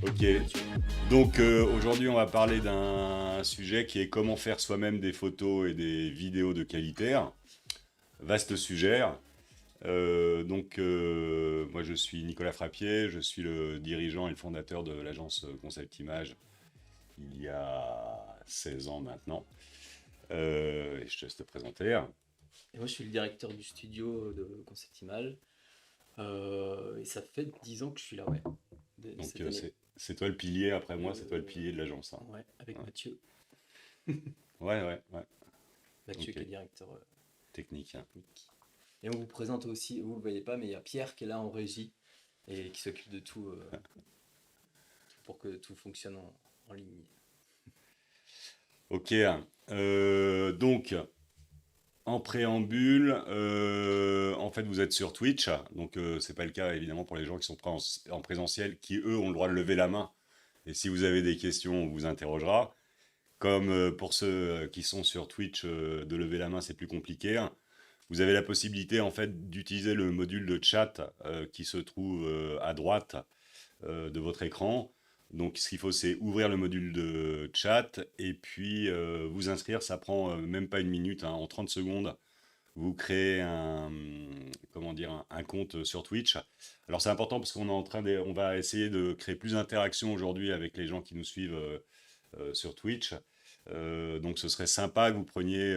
Ok. Donc aujourd'hui, on va parler d'un sujet qui est comment faire soi-même des photos et des vidéos de qualité. Vaste sujet. Moi, je suis Nicolas Frappier, je suis le dirigeant et le fondateur de l'agence Concept Image il y a 16 ans maintenant. Et je te laisse te présenter. Et moi, je suis le directeur du studio de Concept Image. Et ça fait 10 ans que je suis là, ouais, Donc cette année. c'est toi le pilier, après moi, c'est toi le Euh, pilier de l'agence, hein. ouais, avec Ouais, Mathieu. ouais. Mathieu Ok, qui est directeur technique, hein. technique. Et on vous présente aussi, vous le voyez pas, mais il y a Pierre qui est là en régie et qui s'occupe de tout, tout pour que tout fonctionne en ligne. Ok, donc en préambule, en fait, vous êtes sur Twitch, donc c'est pas le cas évidemment pour les gens qui sont en présentiel, qui eux ont le droit de lever la main. Et si vous avez des questions, on vous interrogera. Comme pour ceux qui sont sur Twitch, de lever la main, c'est plus compliqué. Vous avez la possibilité en fait d'utiliser le module de chat qui se trouve à droite de votre écran. Donc ce qu'il faut, c'est ouvrir le module de chat et puis vous inscrire. Ça prend même pas une minute, hein. En 30 secondes, vous créez comment dire, un compte sur Twitch. Alors c'est important parce on va essayer de créer plus d'interactions aujourd'hui avec les gens qui nous suivent sur Twitch. Donc ce serait sympa que vous preniez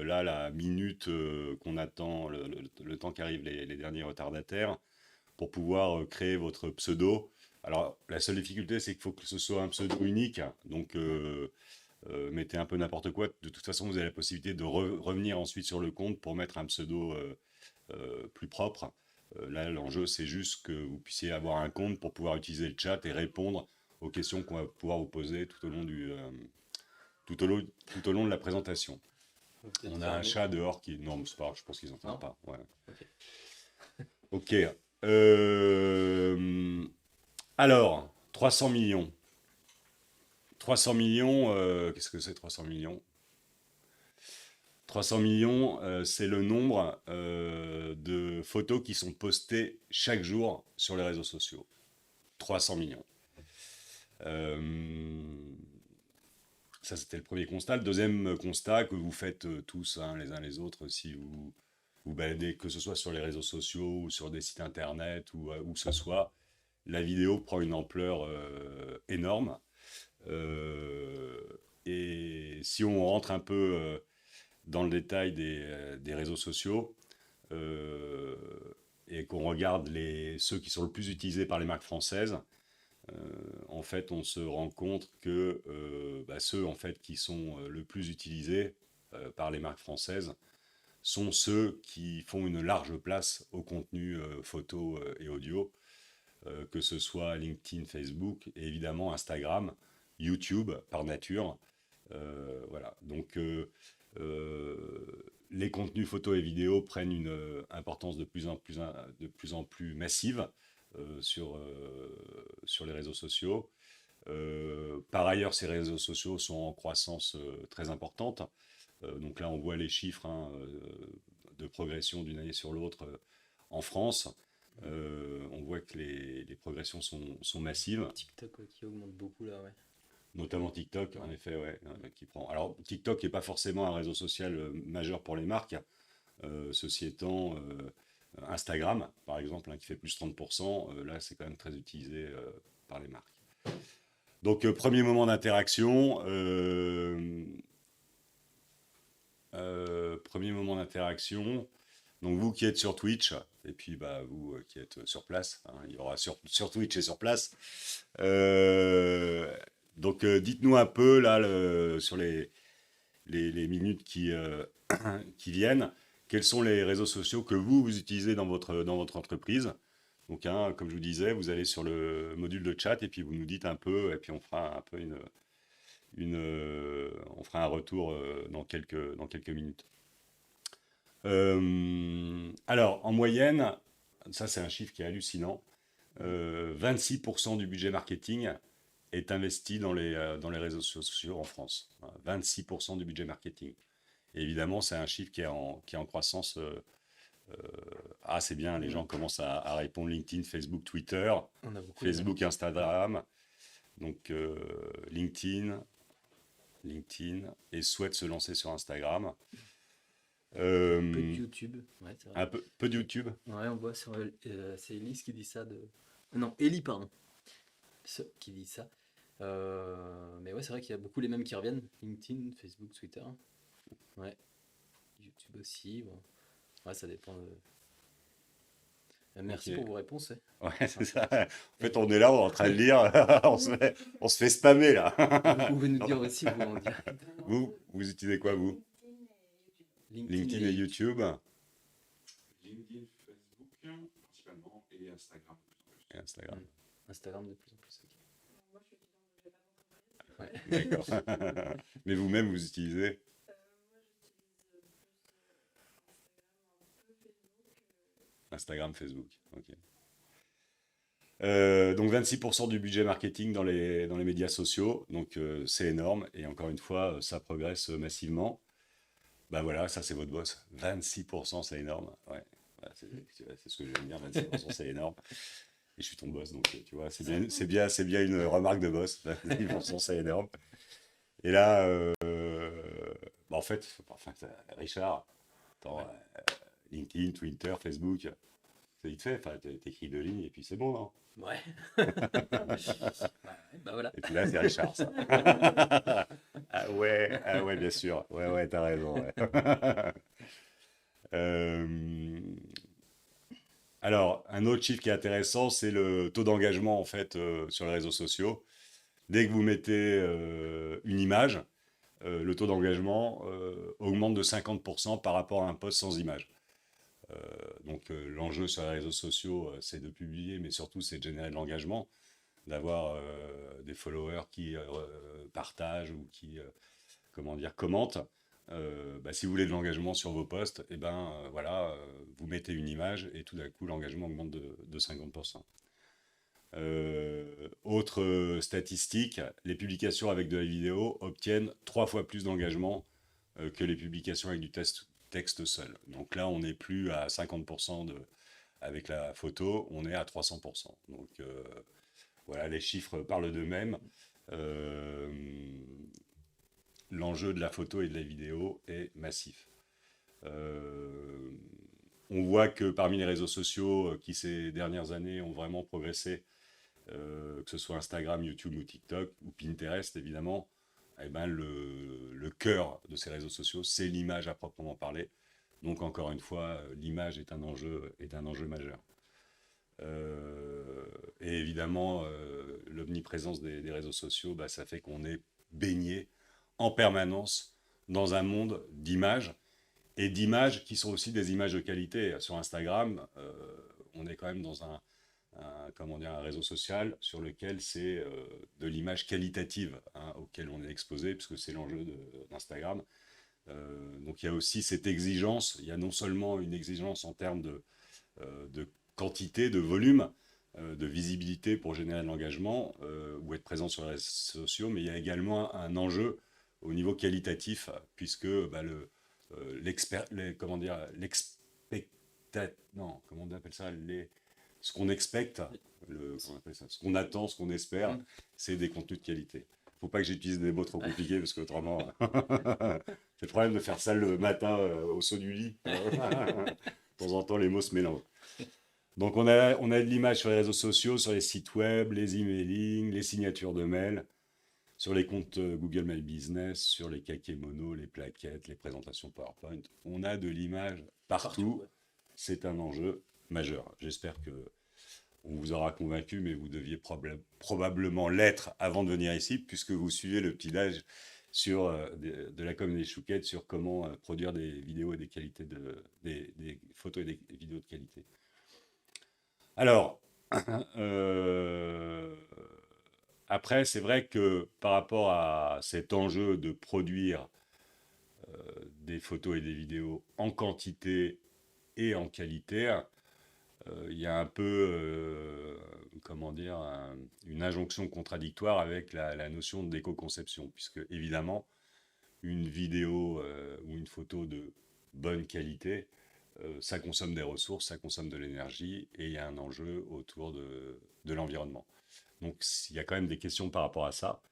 là la minute qu'on attend, le temps qu'arrivent les derniers retardataires, pour pouvoir créer votre pseudo. Alors la seule difficulté, c'est qu'il faut que ce soit un pseudo unique. Donc mettez un peu n'importe quoi. De toute façon, vous avez la possibilité de revenir ensuite sur le compte pour mettre un pseudo plus propre. Là, l'enjeu, c'est juste que vous puissiez avoir un compte pour pouvoir utiliser le chat et répondre aux questions qu'on va pouvoir vous poser tout au long de la présentation. On peut peut-être On a un fermer. chat dehors qui... Non, mais c'est pas grave, je pense qu'ils n'entendent Non? pas. Ouais. Ok. Ok. Euh, Alors, 300 millions. 300 millions, qu'est-ce que c'est 300 millions? 300 millions, c'est le nombre de photos qui sont postées chaque jour sur les réseaux sociaux. 300 millions. Euh, Ça, c'était le premier constat. Le deuxième constat que vous faites tous, hein, les uns les autres, si vous vous baladez, que ce soit sur les réseaux sociaux ou sur des sites internet ou où que ce soit, la vidéo prend une ampleur énorme. Euh, et si on rentre un peu dans le détail des réseaux sociaux euh, et qu'on regarde ceux qui sont le plus utilisés par les marques françaises, en fait, on se rend compte que ceux en fait, qui sont le plus utilisés par les marques françaises sont ceux qui font une large place au contenu photo et audio, que ce soit LinkedIn, Facebook et évidemment Instagram, YouTube par nature. Voilà. Donc les contenus photo et vidéo prennent une importance de plus en plus massive sur les réseaux sociaux. Par ailleurs, ces réseaux sociaux sont en croissance très importante. Donc là, on voit les chiffres, hein, de progression d'une année sur l'autre en France. On voit que les progressions sont massives, TikTok ouais, qui augmente beaucoup là, ouais. notamment TikTok, en Ouais. effet, ouais, qui prend. Alors, TikTok n'est pas forcément un réseau social majeur pour les marques. Ceci étant, Instagram, par exemple, hein, qui fait plus 30%, là, c'est quand même très utilisé par les marques. Donc, premier moment d'interaction. Premier moment d'interaction. Donc vous qui êtes sur Twitch, et puis bah, vous qui êtes sur place, hein, il y aura sur Twitch et sur place. Euh, Dites-nous un peu là sur les minutes qui viennent, quels sont les réseaux sociaux que vous utilisez dans votre entreprise. Donc hein, comme je vous disais, vous allez sur le module de chat et puis vous nous dites un peu, et puis on fera un peu on fera un retour dans quelques minutes. Alors, en moyenne, ça c'est un chiffre qui est hallucinant, 26% du budget marketing est investi dans les réseaux sociaux en France. Voilà, 26% du budget marketing. Et évidemment, c'est un chiffre qui est en croissance. C'est bien, les Ouais. gens commencent à répondre LinkedIn, Facebook, Twitter, On a beaucoup de monde Facebook, qui. Ouais. Instagram. donc LinkedIn, et souhaite se lancer sur Instagram. Peu de Euh, YouTube, ouais, c'est vrai. un peu de YouTube. Ouais, on voit sur. C'est Elise qui dit ça de. Non, Ellie, pardon. Qui dit ça. Mais ouais, c'est vrai qu'il y a beaucoup les mêmes qui reviennent. LinkedIn, Facebook, Twitter. Ouais, YouTube aussi. Bon. Ouais, ça dépend. Merci pour Ok. vos réponses. Ouais. Ouais, c'est Sympa. ça. En fait, on est là, on est en train de lire, on se fait spammer là. Vous pouvez nous dire aussi, vous, en direct. Vous utilisez quoi, vous? LinkedIn LinkedIn et et YouTube. YouTube? LinkedIn, Facebook, principalement, et Instagram. Et Instagram, Hmm. Instagram de plus en plus. Ok. Ouais. d'accord. Mais vous-même, vous utilisez Instagram, Facebook. Ok. Donc 26% du budget marketing dans les médias sociaux, donc c'est énorme, et encore une fois, ça progresse massivement. Bah voilà, ça c'est votre boss. 26%, c'est énorme. Ouais, voilà, c'est ce que je viens de dire, 26%, c'est énorme. Et je suis ton boss, donc tu vois, c'est bien une remarque de boss. 26%, c'est énorme. Et là, bah, en fait, enfin, Richard, attends, Ouais. LinkedIn, Twitter, Facebook, c'est vite fait. Enfin, t'écris 2 lignes et puis c'est bon, non? Ouais. Bah voilà. Et puis là, c'est Richard, ça. Ah ouais, bien sûr. Ouais, ouais, t'as raison. Ouais. Euh, alors, un autre chiffre qui est intéressant, c'est le taux d'engagement en fait sur les réseaux sociaux. Dès que vous mettez une image, le taux d'engagement augmente de 50% par rapport à un post sans image. Donc, l'enjeu sur les réseaux sociaux, c'est de publier, mais surtout, c'est de générer de l'engagement, d'avoir des followers qui partagent ou qui comment dire, commentent. Bah, si vous voulez de l'engagement sur vos posts, et ben voilà, vous mettez une image et tout d'un coup l'engagement augmente de 50%. Autre statistique, les publications avec de la vidéo obtiennent 3 fois plus d'engagement que les publications avec du texte seul. Donc là, on n'est plus à 50% avec la photo, on est à 300%. Donc voilà, les chiffres parlent d'eux-mêmes. Euh, L'enjeu de la photo et de la vidéo est massif. Euh, on voit que parmi les réseaux sociaux qui ces dernières années ont vraiment progressé, que ce soit Instagram, YouTube ou TikTok ou Pinterest évidemment, eh ben le cœur de ces réseaux sociaux, c'est l'image à proprement parler. Donc encore une fois, l'image est un enjeu majeur. Et évidemment, l'omniprésence des réseaux sociaux, bah, ça fait qu'on est baigné en permanence dans un monde d'images et d'images qui sont aussi des images de qualité. Sur Instagram, on est quand même dans comment dire, un réseau social sur lequel c'est de l'image qualitative hein, auquel on est exposé, puisque c'est l'enjeu d'Instagram. Donc il y a aussi cette exigence, il y a non seulement une exigence en termes de quantité, de volume, de visibilité pour générer de l'engagement ou être présent sur les réseaux sociaux, mais il y a également un enjeu au niveau qualitatif, puisque bah, comment dire, non, comment on appelle ça, ce qu'on expecte, comment on appelle ça, ce qu'on attend, ce qu'on espère, Mm. c'est des contenus de qualité. Faut pas que j'utilise des mots trop Ouais. compliqués parce qu'autrement, c'est le problème de faire ça le matin au saut du lit. De temps en temps, les mots se mélangent. Donc, on a de l'image sur les réseaux sociaux, sur les sites web, les emailing, les signatures de mail, sur les comptes Google My Business, sur les kakémonos, les plaquettes, les présentations PowerPoint. On a de l'image Partout, partout. ouais. C'est un enjeu majeur. J'espère que on vous aura convaincu, mais vous deviez probablement l'être avant de venir ici, puisque vous suivez le petit âge sur de la com des chouquettes sur comment produire des vidéos et des photos et des vidéos de qualité. Alors, euh, après, c'est vrai que par rapport à cet enjeu de produire des photos et des vidéos en quantité et en qualité, il y a un peu, comment dire, une injonction contradictoire avec la notion d'éco-conception, puisque évidemment, une vidéo ou une photo de bonne qualité, ça consomme des ressources, ça consomme de l'énergie, et il y a un enjeu autour de l'environnement. Donc, il y a quand même des questions par rapport à ça.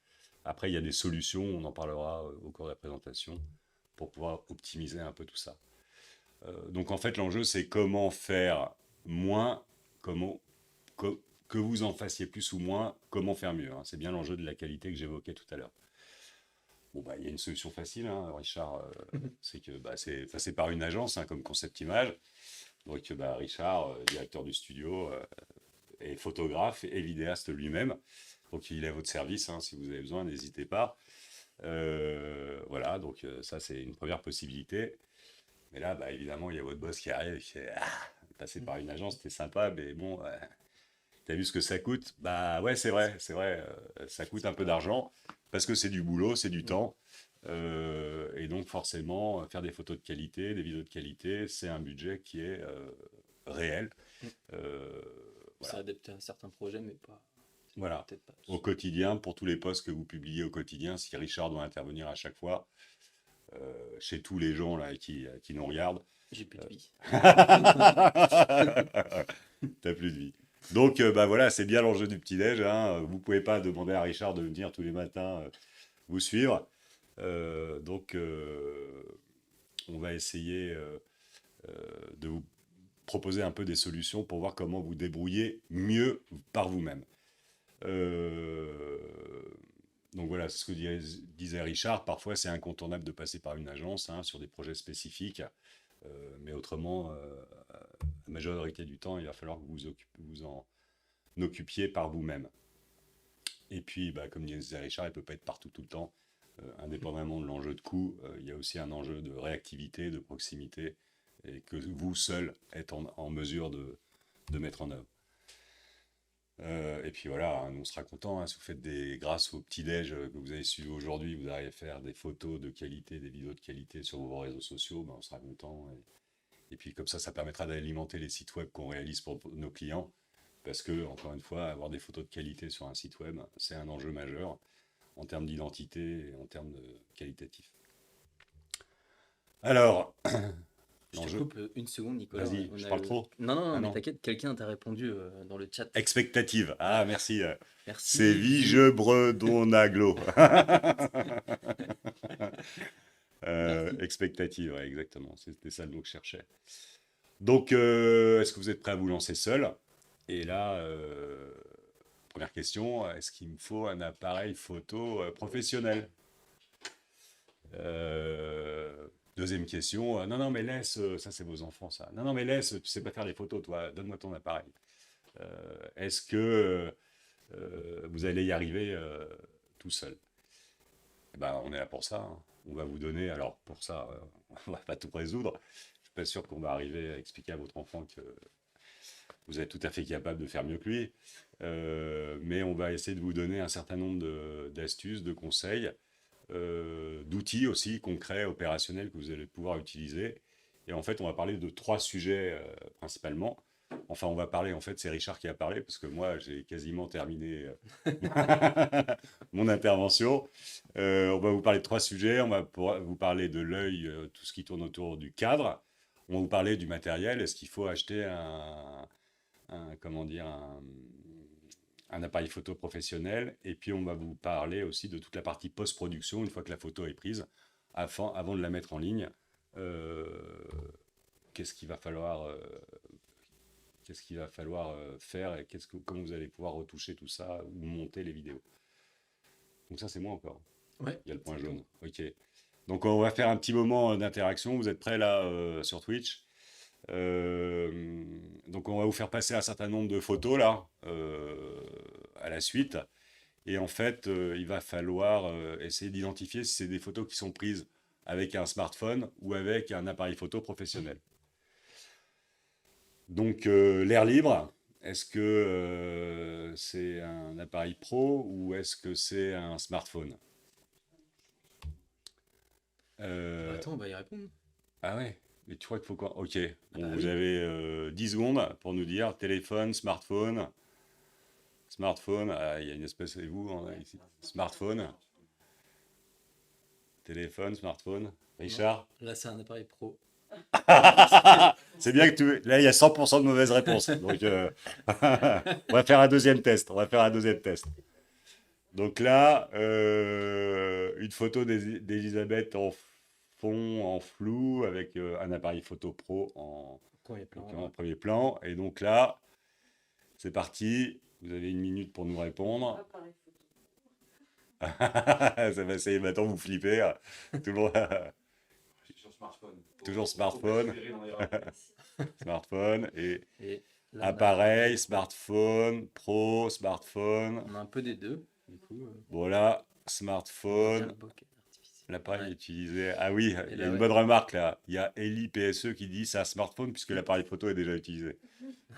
Après, il y a des solutions, on en parlera au cours de la présentation, pour pouvoir optimiser un peu tout ça. Donc, en fait, l'enjeu, c'est comment faire moins, comment, que vous en fassiez plus ou moins, comment faire mieux, hein. C'est bien l'enjeu de la qualité que j'évoquais tout à l'heure. Bon, bah, il y a une solution facile, hein, Richard, c'est que c'est passé par une agence, hein, comme Concept Image. Donc, Richard, directeur du studio, est photographe et vidéaste lui-même. Donc, il est à votre service, hein, si vous avez besoin, n'hésitez pas. Voilà, donc ça, c'est une première possibilité. Mais là, évidemment, il y a votre boss qui arrive et qui fait passer par une agence, c'était sympa, mais bon, t'as vu ce que ça coûte? Bah ouais, c'est vrai, ça coûte un peu d'argent parce que c'est du boulot, c'est du temps. Et donc, forcément, faire des photos de qualité, des vidéos de qualité, c'est un budget qui est réel. Euh, C'est voilà. adapté à certains projets, mais pas. Voilà. Peut-être pas Au tous. quotidien, pour tous les posts que vous publiez au quotidien, si Richard doit intervenir à chaque fois, chez tous les gens là, qui nous regardent, J'ai plus de vie. t'as plus de vie. Donc, voilà, c'est bien l'enjeu du petit-déj, hein. Vous pouvez pas demander à Richard de venir tous les matins vous suivre. Donc, on va essayer de vous proposer un peu des solutions pour voir comment vous débrouiller mieux par vous-même. Euh, donc voilà, c'est ce que disait Richard. Parfois, c'est incontournable de passer par une agence, hein, sur des projets spécifiques. Mais autrement, la majorité du temps, il va falloir que vous en occupiez par vous-même. Et puis, comme disait Richard, il ne peut pas être partout tout le temps. Indépendamment de l'enjeu de coût, il y a aussi un enjeu de réactivité, de proximité, et que vous seul êtes en mesure de mettre en œuvre. Et puis voilà, hein, on sera content, hein, si vous faites grâce au petit-déj que vous avez suivi aujourd'hui, vous arrivez à faire des photos de qualité, des vidéos de qualité sur vos réseaux sociaux, on sera content. Et puis comme ça permettra d'alimenter les sites web qu'on réalise pour nos clients. Parce que, encore une fois, avoir des photos de qualité sur un site web, c'est un enjeu majeur en termes d'identité et en termes de qualitatif. Alors, Je te l'enjeu. coupe une seconde, Nicolas. Vas-y, je parle trop. Non, non, non, Ah mais non. t'inquiète, quelqu'un t'a répondu dans le chat. Expectative. Ah, Ah, merci. C'est merci, vieux. Vigebredonaglo. Merci. Expectative, ouais, exactement. C'était ça le mot que je cherchais. Donc, est-ce que vous êtes prêt à vous lancer seul? Et là, première question, est-ce qu'il me faut un appareil photo professionnel? Deuxième question, non, non, mais laisse, ça c'est vos enfants, ça. Non, non, mais laisse, tu sais pas faire les photos, toi, donne-moi ton appareil. Est-ce que vous allez y arriver tout seul? On est là pour ça, hein. On va vous donner, alors pour ça, on va pas tout résoudre. Je suis pas sûr qu'on va arriver à expliquer à votre enfant que vous êtes tout à fait capable de faire mieux que lui. Mais on va essayer de vous donner un certain nombre d'astuces, de conseils, d'outils aussi concrets, opérationnels que vous allez pouvoir utiliser. Et en fait, on va parler de 3 sujets principalement. Enfin, on va parler, en fait, c'est Richard qui a parlé, parce que moi, j'ai quasiment terminé mon intervention. On va vous parler de 3 sujets. On va vous parler de l'œil, tout ce qui tourne autour du cadre. On va vous parler du matériel. Est-ce qu'il faut acheter comment dire, un appareil photo professionnel? Et puis, on va vous parler aussi de toute la partie post-production, une fois que la photo est prise, avant de la mettre en ligne. Euh, qu'est-ce qu'il va falloir faire et comment vous allez pouvoir retoucher tout ça ou monter les vidéos. Donc ça, c'est moi encore. Ouais, Il y a le point c'est jaune. tout. Ok. Donc on va faire un petit moment d'interaction. Vous êtes prêts là sur Twitch? Donc on va vous faire passer un certain nombre de photos là à la suite. Et en fait, il va falloir essayer d'identifier si c'est des photos qui sont prises avec un smartphone ou avec un appareil photo professionnel. Donc, l'air libre, est-ce que c'est un appareil pro ou est-ce que c'est un smartphone? Bah, Euh, attends, on va y répondre. ah ouais, mais tu crois qu'il faut quoi? Ok, Ah bon, bah vous oui. avez 10 secondes pour nous dire téléphone, smartphone. Smartphone, il y a une espèce, et vous, ici? Smartphone, téléphone, smartphone. Non, Richard? là c'est un appareil pro. C'est bien que là, il y a 100% de mauvaises réponses. Donc, on va faire un deuxième test. On va faire un deuxième test. Donc là, une photo d'Elisabeth en fond, en flou, avec un appareil photo pro Premier plan, en ouais. premier plan. Et donc là, c'est parti. Vous avez 1 minute pour nous répondre. Appareil photo. Ça va essayer maintenant, vous flippez. Tout le monde. Sur smartphone. Toujours smartphone. Merci. Smartphone et Et là, appareil, smartphone, pro, smartphone. on a un peu des deux, du coup. Voilà, On voit bien smartphone. le bokeh artificiel. L'appareil Ouais. utilisé. Ah oui, Et il y là, a une ouais. bonne remarque là. Il y a Eli PSE qui dit c'est un smartphone puisque l'appareil photo est déjà utilisé.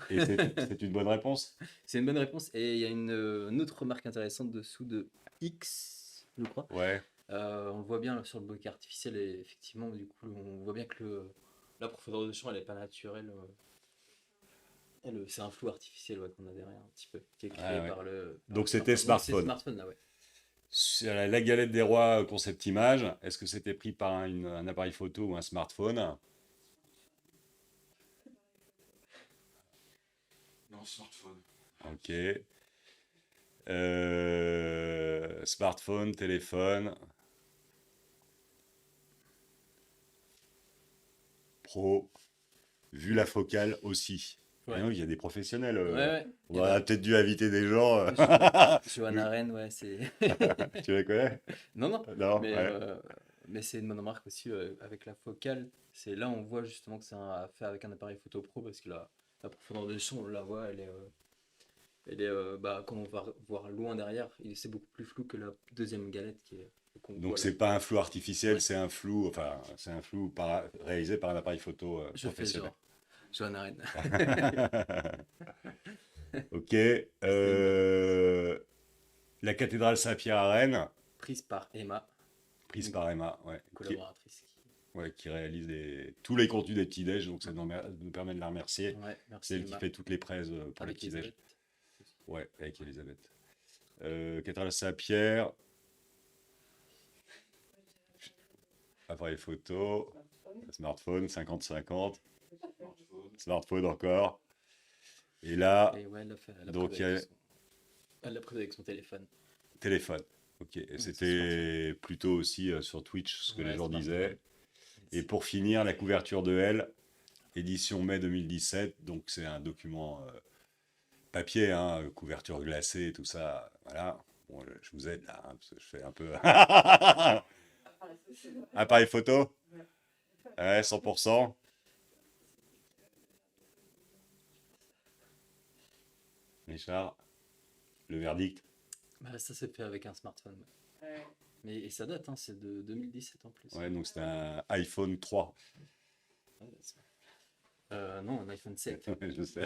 Et c'est une bonne réponse? C'est une bonne réponse. Et il y a une autre remarque intéressante dessous de X, je crois. Ouais. On le voit bien là, sur le bokeh artificiel et effectivement, du coup, on voit bien que la profondeur de champ, elle est pas naturelle. C'est un flou artificiel ouais, qu'on a derrière un petit peu, qui est créé Ah ouais. par le. Donc c'était smartphone. Donc, c'est smartphone. smartphone là, ouais. Sur la galette des rois concept image, est-ce que c'était pris par un appareil photo ou un smartphone? Non, smartphone. Ok. Smartphone, téléphone, pro, vu la focale aussi. Ouais. Et donc, il y a des professionnels. Ouais, ouais. On aurait peut-être dû inviter des gens. Johanna Rennes, ouais, c'est. Tu les connais? Non, non. Non? Mais, Ouais. mais c'est une bonne remarque aussi avec la focale. C'est là on voit justement que c'est fait avec un appareil photo pro parce que la profondeur de champ, on la voit, bah, quand on va voir loin derrière, c'est beaucoup plus flou que la deuxième galette qu'on Donc voit c'est là. pas un flou artificiel, Ouais. c'est un flou, enfin c'est un flou réalisé par un appareil photo Je fais professionnel. genre. Johanna Rennes. Ok. une La cathédrale Saint-Pierre à Rennes, Prise par Emma, prise une par Emma, ouais, collaboratrice. qui réalise tous les contenus des petits-déj, donc ça nous permet de la remercier. Ouais, C'est merci elle qui Emma. fait toutes les presse pour les Avec petits-déj. Elisabeth. Ouais, avec Elisabeth. Cathédrale Saint-Pierre, appareil photo, smartphone, 50-50, smartphone encore. Et là, Et ouais, elle l'a fait. donc il y a Elle l'a prise avec son téléphone. téléphone. Ok, et Ouais, c'était plutôt aussi sur Twitch ce que Ouais, les gens smartphone. disaient. Et pour finir, la couverture de Elle, édition mai 2017, donc c'est un document papier, hein, couverture glacée, tout ça. Voilà. Bon, je vous aide là, hein, parce que je fais un peu. Appareil photo. Appareil photo? Ouais, 100%. Richard, le verdict? Bah, ça s'est fait avec un smartphone. Ouais. Mais et ça date, hein, c'est de 2017 en plus. Ouais, donc c'est un iPhone 3. Ouais, non, un iPhone 7. Je sais.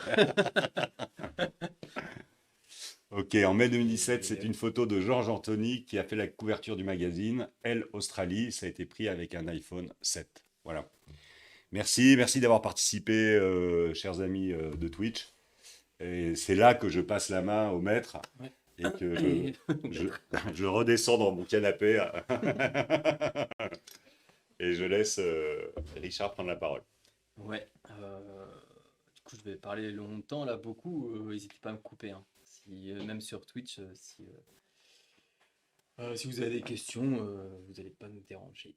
Ok, en mai 2017, c'est une photo de Georges Anthony qui a fait la couverture du magazine Elle Australie. Ça a été pris avec un iPhone 7. Voilà. Merci d'avoir participé, chers amis de Twitch. Et c'est là que je passe la main au maître Ouais. et que je redescends dans mon canapé et je laisse Richard prendre la parole. Ouais. Du coup, je vais parler longtemps là, beaucoup. N'hésitez pas à me couper. Hein. Même sur Twitch, si vous avez des questions, vous n'allez pas nous déranger.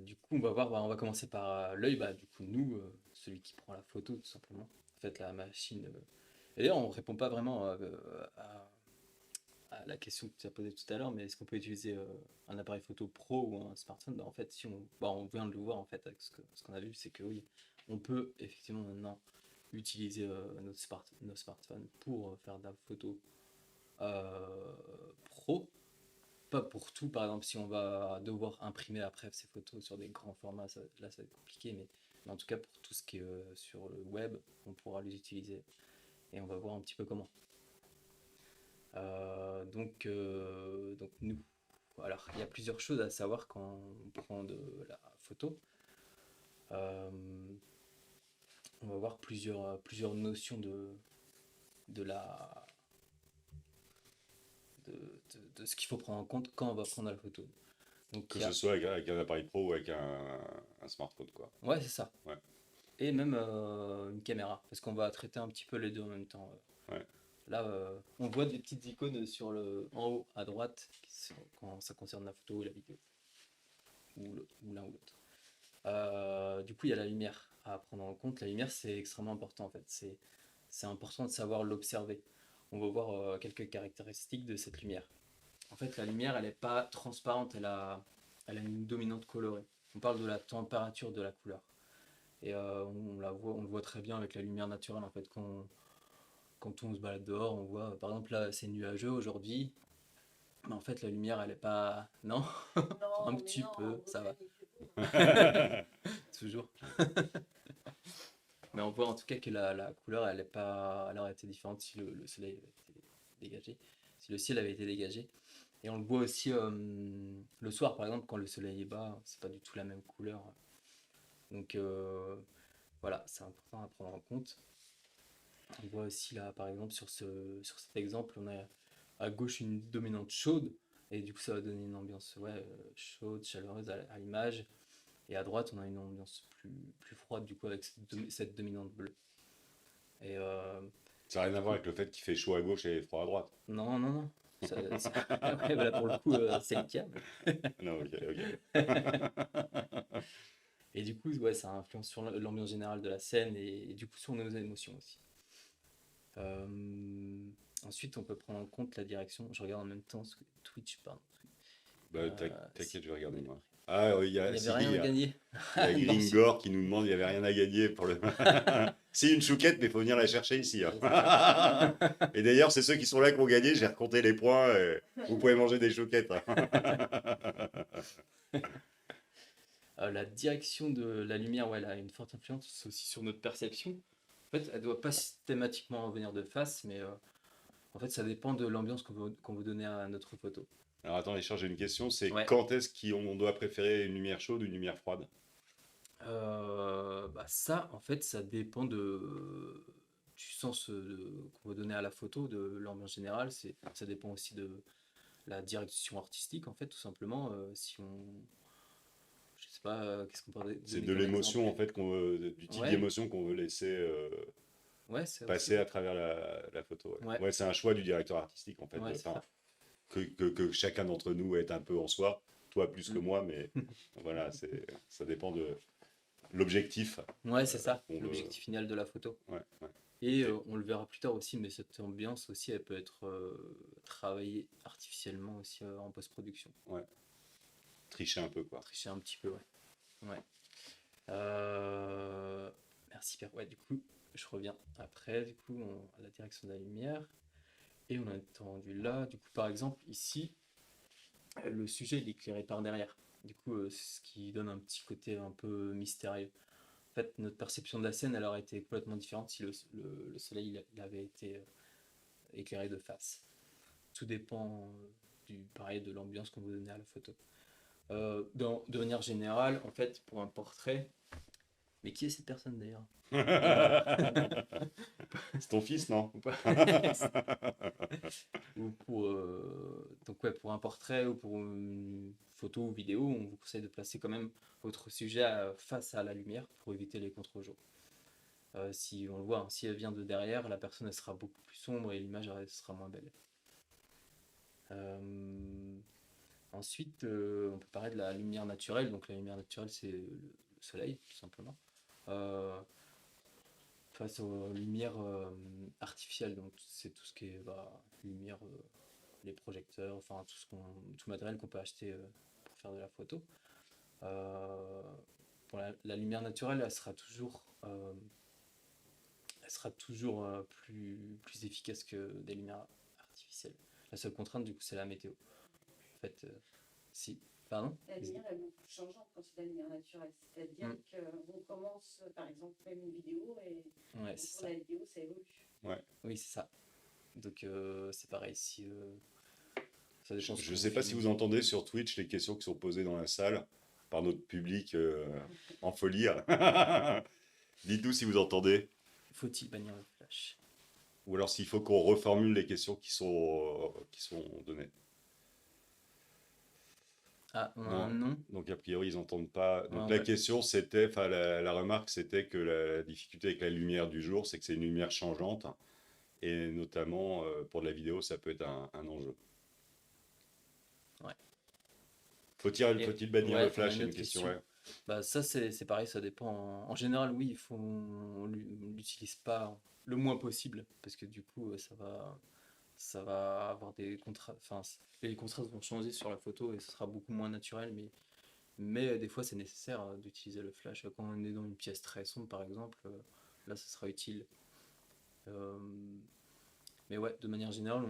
Du coup, on va voir. On va commencer par l'œil. Bah, du coup, nous, celui qui prend la photo, tout simplement. En fait, la machine. Et d'ailleurs, on répond pas vraiment à la question que tu as posée tout à l'heure, mais est-ce qu'on peut utiliser un appareil photo pro ou un smartphone? Bah, en fait, si on vient de le voir en fait avec ce qu'on a vu, c'est que oui, on peut effectivement maintenant utiliser nos smartphones pour faire de la photo pro. Pas pour tout, par exemple, si on va devoir imprimer après ces photos sur des grands formats, là ça va être compliqué, mais en tout cas pour tout ce qui est sur le web, on pourra les utiliser et on va voir un petit peu comment. Donc nous, alors il y a plusieurs choses à savoir quand on prend de la photo. On va voir plusieurs notions de la de ce qu'il faut prendre en compte quand on va prendre la photo. Donc Que ce soit avec un appareil pro ou avec un un smartphone, quoi. Ouais, c'est ça. Ouais. Et même une caméra, parce qu'on va traiter un petit peu les deux en même temps. Ouais. Là, on voit des petites icônes en haut à droite quand ça concerne la photo ou la vidéo, ou l'un ou l'autre. Du coup, il y a la lumière à prendre en compte. La lumière, c'est extrêmement important en fait. C'est important de savoir l'observer. On va voir quelques caractéristiques de cette lumière. En fait, la lumière, elle n'est pas transparente, elle a une dominante colorée. On parle de la température de la couleur. Et on le voit très bien avec la lumière naturelle en fait. Quand on se balade dehors, on voit, par exemple là, c'est nuageux aujourd'hui. Mais en fait, la lumière, elle est pas. Non, Non, un mais petit non, peu, ça va. Ouais. Toujours. Mais on voit en tout cas que la couleur, elle aurait été différente si le soleil avait été dégagé, si le ciel avait été dégagé. Et on le voit aussi le soir, par exemple, quand le soleil est bas, c'est pas du tout la même couleur. Donc voilà, c'est important à prendre en compte. On voit aussi là, par exemple, sur cet exemple, on a à gauche une dominante chaude, et du coup ça va donner une ambiance chaude, chaleureuse à l'image. Et à droite, on a une ambiance plus froide, du coup, avec cette dominante bleue. Et Ça n'a rien à voir avec le fait qu'il fait chaud à gauche et froid à droite. non, non, non. Ouais, voilà, pour le coup, c'est le cas. Non, ok, ok. Et du coup, ouais, ça influence sur l'ambiance générale de la scène et du coup sur nos émotions aussi. Euh, Ensuite, on peut prendre en compte la direction. Je regarde en même temps ce que Twitch, pardon. Bah, Si t'inquiète, je vais regarder vous moi. avez- Ah, oui, Il n'y si, avait rien à gagner. il y a Non, Gringor qui nous demande il n'y avait rien à gagner pour le. Si, une chouquette, mais il faut venir la chercher ici, hein. Ouais, c'est ça. Et d'ailleurs, c'est ceux qui sont là qui ont gagné. J'ai recompté les points. Et vous pouvez manger des chouquettes, hein. La direction de la lumière, ouais, elle a une forte influence aussi sur notre perception. En fait, elle ne doit pas systématiquement venir de face, mais en fait, ça dépend de l'ambiance qu'on veut donner à notre photo. Alors attends, Richard, j'ai une question. C'est Ouais. quand est-ce qu'on doit préférer une lumière chaude ou une lumière froide? Bah ça, en fait, ça dépend du sens qu'on veut donner à la photo, de l'ambiance générale. Ça dépend aussi de la direction artistique, en fait, tout simplement. Si on, je sais pas, qu'est-ce qu'on pourrait C'est donner de comme l'émotion, en exemple? fait, du type Ouais, d'émotion qu'on veut laisser ouais, c'est aussi, passer à travers la photo. Ouais, ouais, ouais, c'est un choix du directeur artistique, en fait. ouais, c'est Enfin, ça. que chacun d'entre nous est un peu en soi. Toi plus que Mm. moi, mais voilà, ça dépend de l'objectif Ouais, c'est ça, qu'on veut. l'objectif final de la photo. Ouais, ouais. Et Ok. on le verra plus tard aussi, mais cette ambiance aussi, elle peut être travaillée artificiellement aussi en post-production. Ouais. Tricher un peu, quoi. Tricher un petit peu, ouais. Ouais. Euh, Merci Pierre. Ouais, du coup, je reviens après, du coup, à la direction de la lumière. Et on a entendu là, du coup, par exemple, ici, le sujet il est éclairé par derrière. Du coup, ce qui donne un petit côté un peu mystérieux. En fait, notre perception de la scène, elle aurait été complètement différente si le soleil il avait été éclairé de face. Tout dépend pareil, de l'ambiance qu'on veut donner à la photo. De manière générale, en fait, pour un portrait, mais qui est cette personne d'ailleurs? C'est ton fils, non? Ou pas Ou donc ouais, pour un portrait ou pour une photo ou vidéo, on vous conseille de placer quand même votre sujet face à la lumière pour éviter les contre-jours. Si on le voit, hein, si elle vient de derrière, la personne elle sera beaucoup plus sombre et l'image elle sera moins belle. Euh, Ensuite, on peut parler de la lumière naturelle. Donc la lumière naturelle, c'est le soleil, tout simplement. Euh, Face aux lumières artificielles, donc c'est tout ce qui est lumière, les projecteurs, enfin tout matériel qu'on peut acheter pour faire de la photo. Euh, pour la lumière naturelle, elle sera toujours plus efficace que des lumières artificielles. La seule contrainte, du coup, c'est la météo. En fait, si. Pardon? La lumière est beaucoup plus changeante quand c'est de la lumière naturelle. C'est-à-dire Mm. qu'on commence, par exemple, même une vidéo et Ouais, au c'est cours ça. de la vidéo, ça évolue. Oui, c'est ça. Donc, c'est pareil. Si, ça dépend ce Je qu'on sais pas si filme. vous entendez sur Twitch les questions qui sont posées dans la salle par notre public en folie. Dites-nous si vous entendez. Faut-il bannir le flash? Ou alors s'il faut qu'on reformule les questions qui sont données. Ah, on a Non. un nom. Donc, a priori, ils n'entendent pas. Donc, Ouais, la ouais. question, c'était, enfin, la remarque, c'était que la difficulté avec la lumière du jour, c'est que c'est une lumière changeante. Et notamment, pour de la vidéo, ça peut être un enjeu. Ouais. Et Faut-il bannir le ouais, on a flash? une C'est une autre question, question. ouais. Bah ça c'est pareil, ça dépend. En général, oui, on l'utilise pas le moins possible parce que du coup, ça va avoir des contrastes. Enfin, les contrastes vont changer sur la photo et ce sera beaucoup moins naturel. Mais des fois, c'est nécessaire d'utiliser le flash quand on est dans une pièce très sombre, par exemple. Là, ce sera utile. Euh, mais ouais, de manière générale,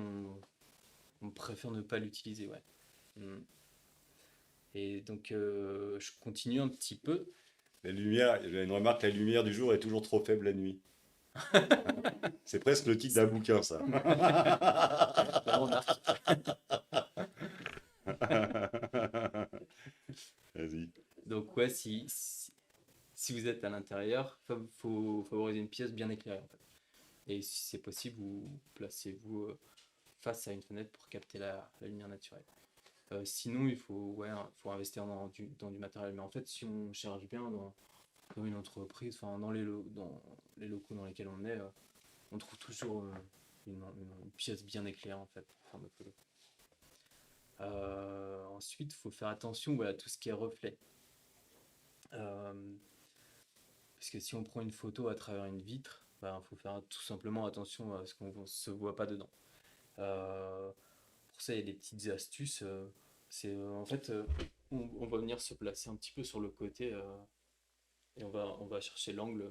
on préfère ne pas l'utiliser, ouais. Mm. Et donc, je continue un petit peu. La lumière, j'ai une remarque, la lumière du jour est toujours trop faible la nuit. C'est presque le titre d'un bouquin, ça. Bonne remarque. Vas-y. Donc ouais, si vous êtes à l'intérieur, faut favoriser une pièce bien éclairée en fait. Et si c'est possible, vous placez-vous face à une fenêtre pour capter la lumière naturelle. Sinon, faut investir dans du matériel. Mais en fait, si on cherche bien dans une entreprise, enfin dans les locaux dans lesquels on est, on trouve toujours une pièce bien éclairée en fait pour faire nos photos. Ensuite, il faut faire attention voilà, à tout ce qui est reflet. Euh, Parce que si on prend une photo à travers une vitre, il faut faire tout simplement attention à ce qu'on ne se voit pas dedans. Euh, pour ça, il y a des petites astuces. En fait, on va venir se placer un petit peu sur le côté et on va chercher l'angle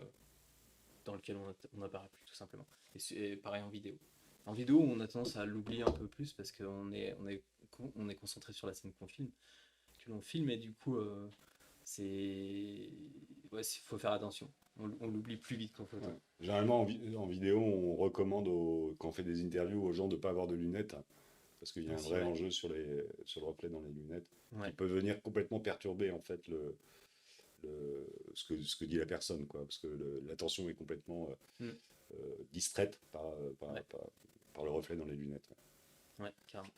dans lequel on apparaît plus, tout simplement. Et pareil en vidéo. En vidéo, on a tendance à l'oublier un peu plus parce on est concentré sur la scène que l'on filme et du coup, c'est ouais, faut faire attention. On l'oublie plus vite qu'en photo. Ouais. Généralement, en vidéo, on recommande quand on fait des interviews aux gens de ne pas avoir de lunettes, parce qu'il y a un Aussi, vrai ouais. enjeu sur le reflet dans les lunettes, qui Ouais. peut venir complètement perturber en fait ce que dit la personne, quoi, parce que l'attention est complètement Mm. distraite Ouais. par le reflet dans les lunettes. Ouais, carrément.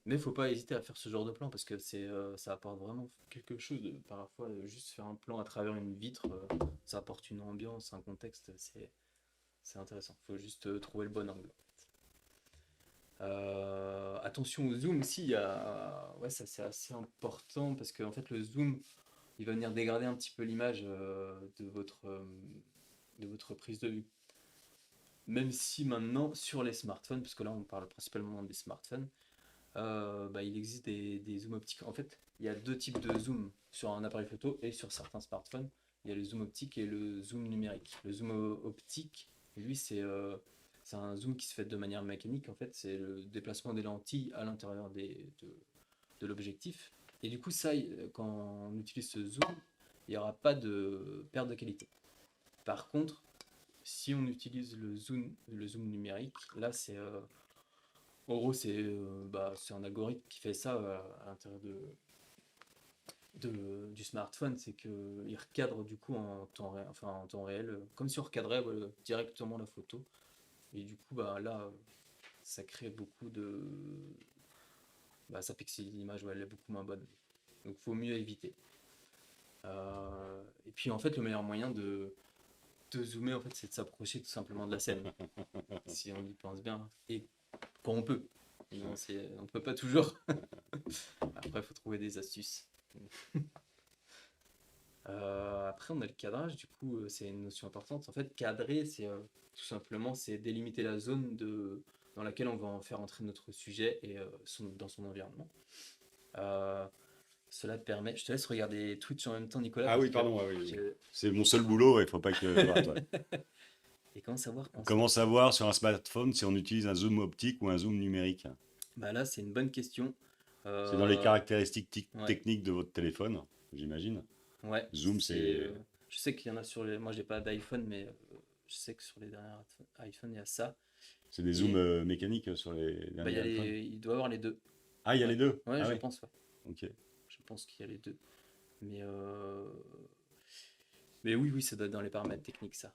Mais faut pas hésiter à faire ce genre de plan parce que ça apporte vraiment quelque chose. Parfois, juste faire un plan à travers une vitre, ça apporte une ambiance, un contexte, c'est intéressant. Faut juste trouver le bon angle. Attention au zoom aussi, ouais, ça c'est assez important parce que en fait le zoom il va venir dégrader un petit peu l'image de votre prise de vue. Même si maintenant sur les smartphones, parce que là on parle principalement des smartphones, il existe des zooms optiques. En fait, il y a deux types de zoom sur un appareil photo et sur certains smartphones. Il y a le zoom optique et le zoom numérique. Le zoom optique, lui, c'est un zoom qui se fait de manière mécanique. En fait, c'est le déplacement des lentilles à l'intérieur de l'objectif. Et du coup, ça, quand on utilise ce zoom, il n'y aura pas de perte de qualité. Par contre, si on utilise le zoom numérique, là, en gros, c'est un algorithme qui fait ça à l'intérieur du smartphone, c'est qu'il recadre du coup en temps réel, comme si on recadrait directement la photo. Et du coup, là, ça crée beaucoup de... ça pixelise l'image, ouais, elle est beaucoup moins bonne. Donc, faut mieux éviter. Et puis, en fait, le meilleur moyen de zoomer, en fait, c'est de s'approcher tout simplement de la scène, si on y pense bien. Et quand on peut. Non, on peut pas toujours. Après, il faut trouver des astuces. Après, on a le cadrage, du coup, c'est une notion importante. En fait, cadrer, c'est tout simplement c'est délimiter la zone dans laquelle on va en faire entrer notre sujet et dans son environnement. Euh, Cela permet. Je te laisse regarder Twitch en même temps, Nicolas, Ah parce oui, que pardon, oui, oui. je- C'est mon seul boulot, il faut pas que je rate, ouais. Et comment savoir quand Comment savoir sur un smartphone si on utilise un zoom optique ou un zoom numérique? Là, c'est une bonne question. C'est dans les Euh, caractéristiques ouais, techniques de votre téléphone, j'imagine. ouais. Zoom, c'est Je sais qu'il y en a sur les. Moi, j'ai pas d'iPhone, mais je sais que sur les derniers iPhone, il y a ça. des zooms Et mécaniques sur les derniers iPhones. il doit y avoir les deux. Ah, il y a Ouais, les deux? ouais, Ah je oui, pense, ouais. ok. Je pense qu'il y a les deux. Mais, mais oui, oui, ça doit être dans les paramètres techniques, ça.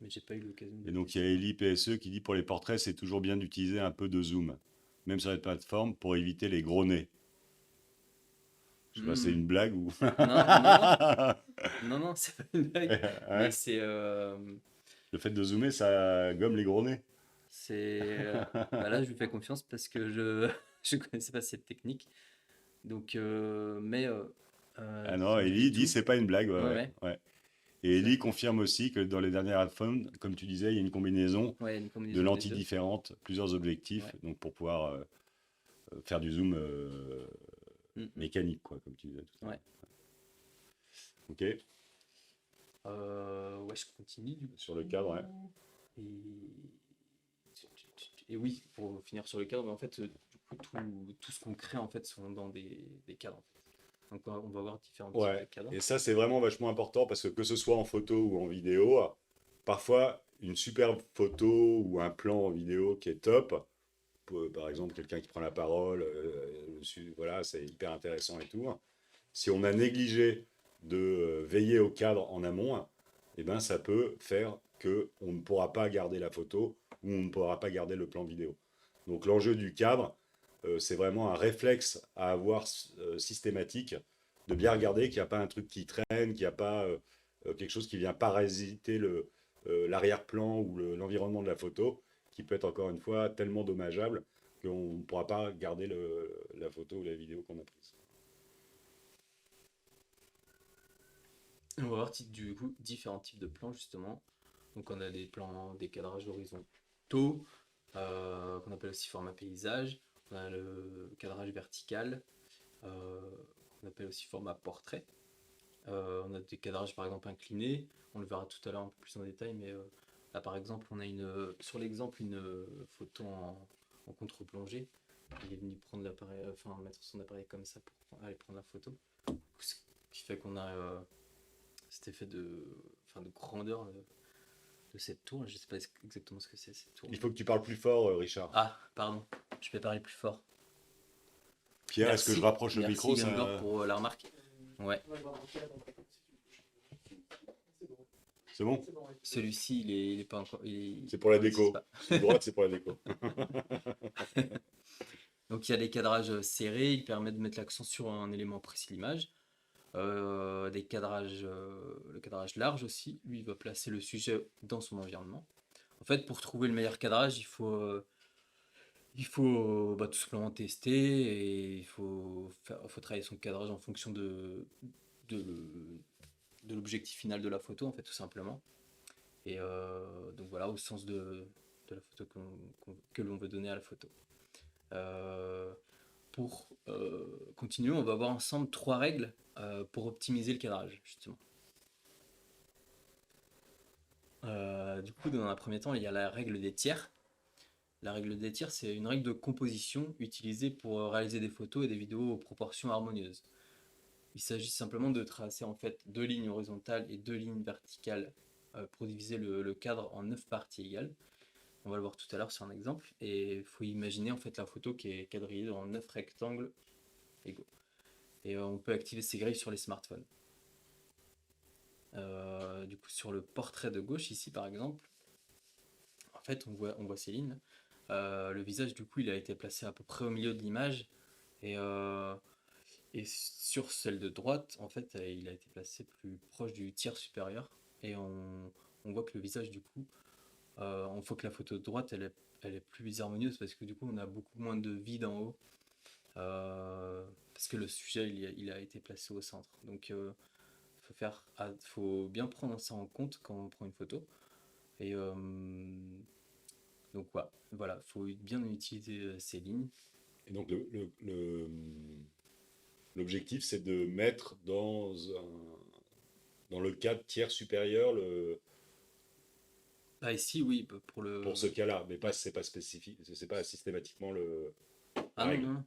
Mais j'ai pas eu l'occasion de Et donc, il y a tester. Eli PSE qui dit pour les portraits, c'est toujours bien d'utiliser un peu de zoom, même sur les plateformes, pour éviter les gros nez. Je sais pas, c'est une blague ou. Non, c'est pas une blague. Mais Ouais. c'est Le fait de zoomer, ça gomme les gros nez. bah là, je lui fais confiance parce que je je connaissais pas cette technique. Donc, Ah non, du Ellie dit tout. c'est pas une blague, ouais, Ouais, ouais, ouais. ouais. Et Ça, Ellie confirme aussi que dans les derniers iPhones, comme tu disais, il y a une combinaison ouais, une de combinaison des lentilles deux. différentes, plusieurs objectifs, Ouais. donc pour pouvoir faire du zoom Mm. mécanique, quoi, comme tu disais tout à l'heure. Ouais. Ok, Ouais, je continue du sur le cadre, ouais. Et... Et oui, pour finir sur le cadre, mais en fait, du coup, tout ce qu'on crée en fait sont dans des cadres. En fait. Donc, on va voir différents types de Ouais, cadres. et ça c'est vraiment vachement important parce que ce soit en photo ou en vidéo, parfois une superbe photo ou un plan en vidéo qui est top, par exemple quelqu'un qui prend la parole, voilà, c'est hyper intéressant et tout. Si on a négligé de veiller au cadre en amont, eh ben, ça peut faire que on ne pourra pas garder la photo ou on ne pourra pas garder le plan vidéo. Donc l'enjeu du cadre, c'est vraiment un réflexe à avoir systématique, de bien regarder qu'il n'y a pas un truc qui traîne, qu'il n'y a pas quelque chose qui vient parasiter l'arrière-plan ou l'environnement de la photo, qui peut être encore une fois tellement dommageable qu'on ne pourra pas garder la photo ou la vidéo qu'on a prise. On va voir du coup différents types de plans justement. Donc on a des plans, des cadrages horizontaux, qu'on appelle aussi format paysage. On a le cadrage vertical, euh, qu'on appelle aussi format portrait. On a des cadrages par exemple inclinés. On le verra tout à l'heure un peu plus en détail, mais là par exemple on a sur l'exemple une photo en contre-plongée. Il est venu prendre l'appareil, enfin mettre son appareil comme ça pour aller prendre la photo. Ce qui fait qu'on a cet effet de grandeur de cette tour. Je sais pas exactement ce que c'est cette tour. Il faut que tu parles plus fort, Richard. Ah, pardon, je vais parler plus fort. Pierre, est-ce que je rapproche le Merci micro Gangor pour la remarque. Ouais, C'est bon? celui-ci il est pas encore. C'est pour la il n'existe déco. pas. Sur droite, c'est pour la déco. Donc il y a des cadrages serrés, ils permettent de mettre l'accent sur un élément précis de l'image. Des cadrages, le cadrage large aussi, lui il va placer le sujet dans son environnement. En fait, pour trouver le meilleur cadrage, il faut tout simplement tester et faut travailler son cadrage en fonction de, le- de l'objectif final de la photo, en fait, tout simplement. Et donc voilà, au sens de la photo que l'on veut donner à la photo. Euh, pour continuer, on va voir ensemble 3 règles pour optimiser le cadrage, justement. Du coup, dans un premier temps, il y a la règle des tiers. La règle des tiers, c'est une règle de composition utilisée pour réaliser des photos et des vidéos aux proportions harmonieuses. Il s'agit simplement de tracer en fait 2 lignes horizontales et 2 lignes verticales pour diviser le cadre en 9 parties égales. On va le voir tout à l'heure sur un exemple. Et il faut imaginer en fait la photo qui est quadrillée en 9 rectangles égaux. Et on peut activer ces grilles sur les smartphones. Du coup, sur le portrait de gauche ici par exemple, en fait on voit ces lignes. Le visage du coup il a été placé à peu près au milieu de l'image et, et sur celle de droite en fait il a été placé plus proche du tiers supérieur et on voit que le visage du coup on voit que la photo de droite elle est plus harmonieuse parce que du coup on a beaucoup moins de vide en haut parce que le sujet il a été placé au centre donc faut bien prendre ça en compte quand on prend une photo et donc voilà, faut bien utiliser ces lignes. Et donc, l'objectif, c'est de mettre dans le cadre tiers supérieur Ah ici oui pour ce cas-là, mais ouais. c'est pas spécifique, c'est pas systématiquement la Ah non règle. non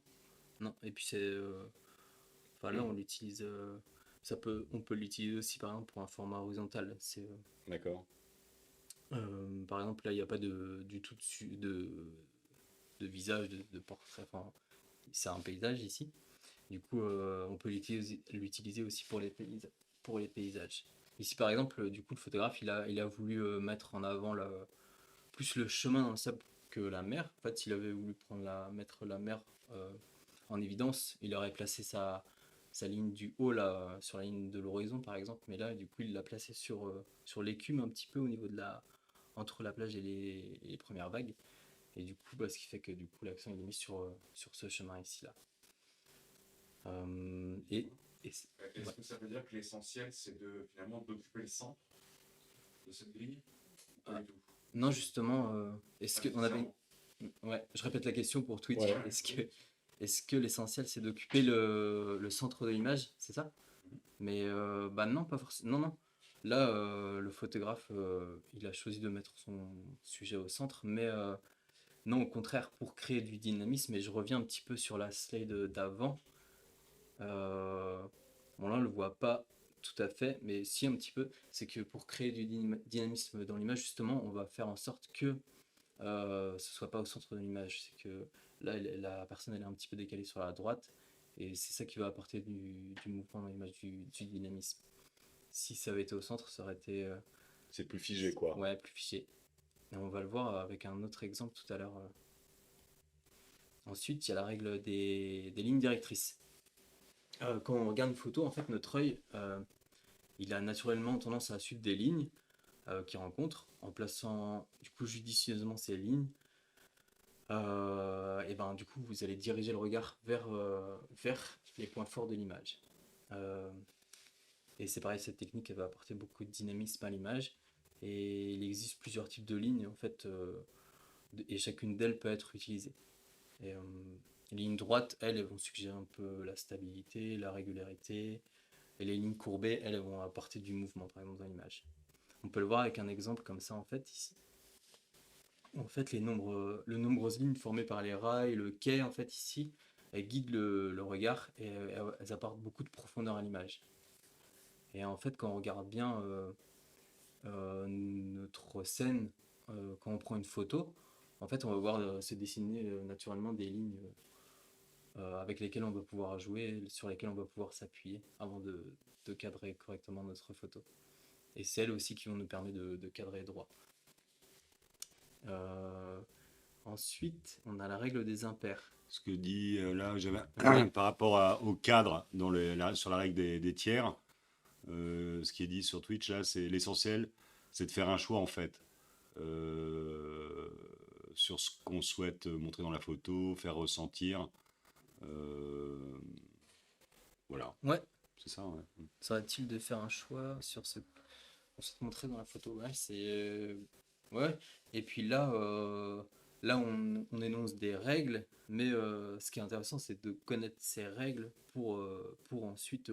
non et puis c'est enfin là on l'utilise on peut l'utiliser aussi par exemple pour un format horizontal c'est D'accord. par exemple là il n'y a pas du tout de visage de portrait enfin c'est un paysage ici du coup on peut l'utiliser aussi pour les paysages ici par exemple du coup le photographe il a voulu mettre en avant plus le chemin dans le sable que la mer. En fait, s'il avait voulu mettre la mer en évidence, il aurait placé sa ligne du haut là, sur la ligne de l'horizon par exemple, mais là du coup il l'a placé sur l'écume un petit peu au niveau de entre la plage et les premières vagues. Et du coup, ce qui fait que du coup l'accent il est mis sur ce chemin ici là. Euh, et, et c'est- Est-ce ouais. que ça veut dire que l'essentiel, c'est finalement d'occuper le centre de cette grille? Pas du tout. Non justement, est-ce que on avait Nécessairement. ouais, je répète la question pour Twitch. Ouais. Est-ce que l'essentiel c'est d'occuper le centre de l'image, c'est ça? Mais non, pas forcément. Non, non. Là, le photographe, il a choisi de mettre son sujet au centre, mais non, au contraire, pour créer du dynamisme. Et je reviens un petit peu sur la slide d'avant. Euh, bon, là, on le voit pas tout à fait, mais si un petit peu. C'est que pour créer du dynamisme dans l'image, justement, on va faire en sorte que ce soit pas au centre de l'image. C'est que là, la personne elle est un petit peu décalée sur la droite et c'est ça qui va apporter du mouvement dans l'image, du dynamisme. Si ça avait été au centre, ça aurait été C'est plus figé, quoi. ouais, plus fiché. Et on va le voir avec un autre exemple tout à l'heure. Ensuite, il y a la règle des lignes directrices. Quand on regarde une photo, en fait, notre œil, il a naturellement tendance à suivre des lignes qu'il rencontre en plaçant du coup judicieusement ces lignes. Et ben du coup vous allez diriger le regard vers les points forts de l'image. Euh, et c'est pareil, cette technique elle va apporter beaucoup de dynamisme à l'image. Et il existe plusieurs types de lignes en fait, et chacune d'elles peut être utilisée. Et, les lignes droites, elles vont suggérer un peu la stabilité, la régularité. Et les lignes courbées, elles vont apporter du mouvement par exemple dans l'image. On peut le voir avec un exemple comme ça en fait ici. En fait, les nombreuses lignes formées par les rails, le quai, en fait, ici, elles guident le regard et elles apportent beaucoup de profondeur à l'image. Et en fait, quand on regarde bien notre scène, quand on prend une photo, en fait, on va voir se dessiner naturellement des lignes avec lesquelles on va pouvoir jouer, sur lesquelles on va pouvoir s'appuyer avant de cadrer correctement notre photo. Et c'est elles aussi qui vont nous permettre de cadrer droit. Euh, Ensuite, on a la règle des impairs. Ce que dit là, j'avais Ouais. par rapport au cadre sur la règle des tiers, ce qui est dit sur Twitch là, c'est l'essentiel, c'est de faire un choix en fait euh, sur ce qu'on souhaite montrer dans la photo, faire ressentir. euh, voilà, Ouais, c'est ça. Ouais. serait-il de faire un choix sur ce qu'on se montrer dans la photo? Ouais, ouais. Et puis là on énonce des règles, mais ce qui est intéressant, c'est de connaître ces règles pour ensuite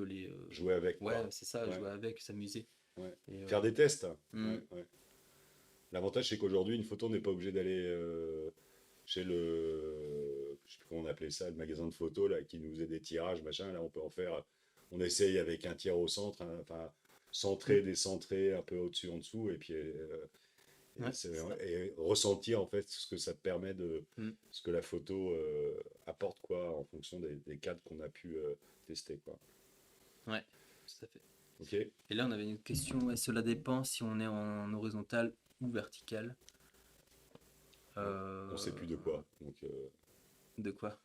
Jouer avec ouais, quoi. c'est ça, Ouais, jouer avec, s'amuser. ouais. Et, Faire des tests. hmm, Ouais, ouais. L'avantage, c'est qu'aujourd'hui, une photo n'est pas obligée d'aller chez je sais plus comment on appelait ça, le magasin de photos là, qui nous faisait des tirages, machin. Là, on peut en faire. On essaye avec un tiers au centre, hein, enfin centré, décentré, un peu au-dessus, en dessous, et puis ouais, c'est ça. et ressentir en fait ce que ça te permet de Hmm, ce que la photo apporte quoi en fonction des cadres qu'on a pu tester quoi. ouais, tout à fait. Ok. Et là, on avait une question, et cela dépend si on est en horizontal ou vertical. On sait plus de quoi. Donc De quoi?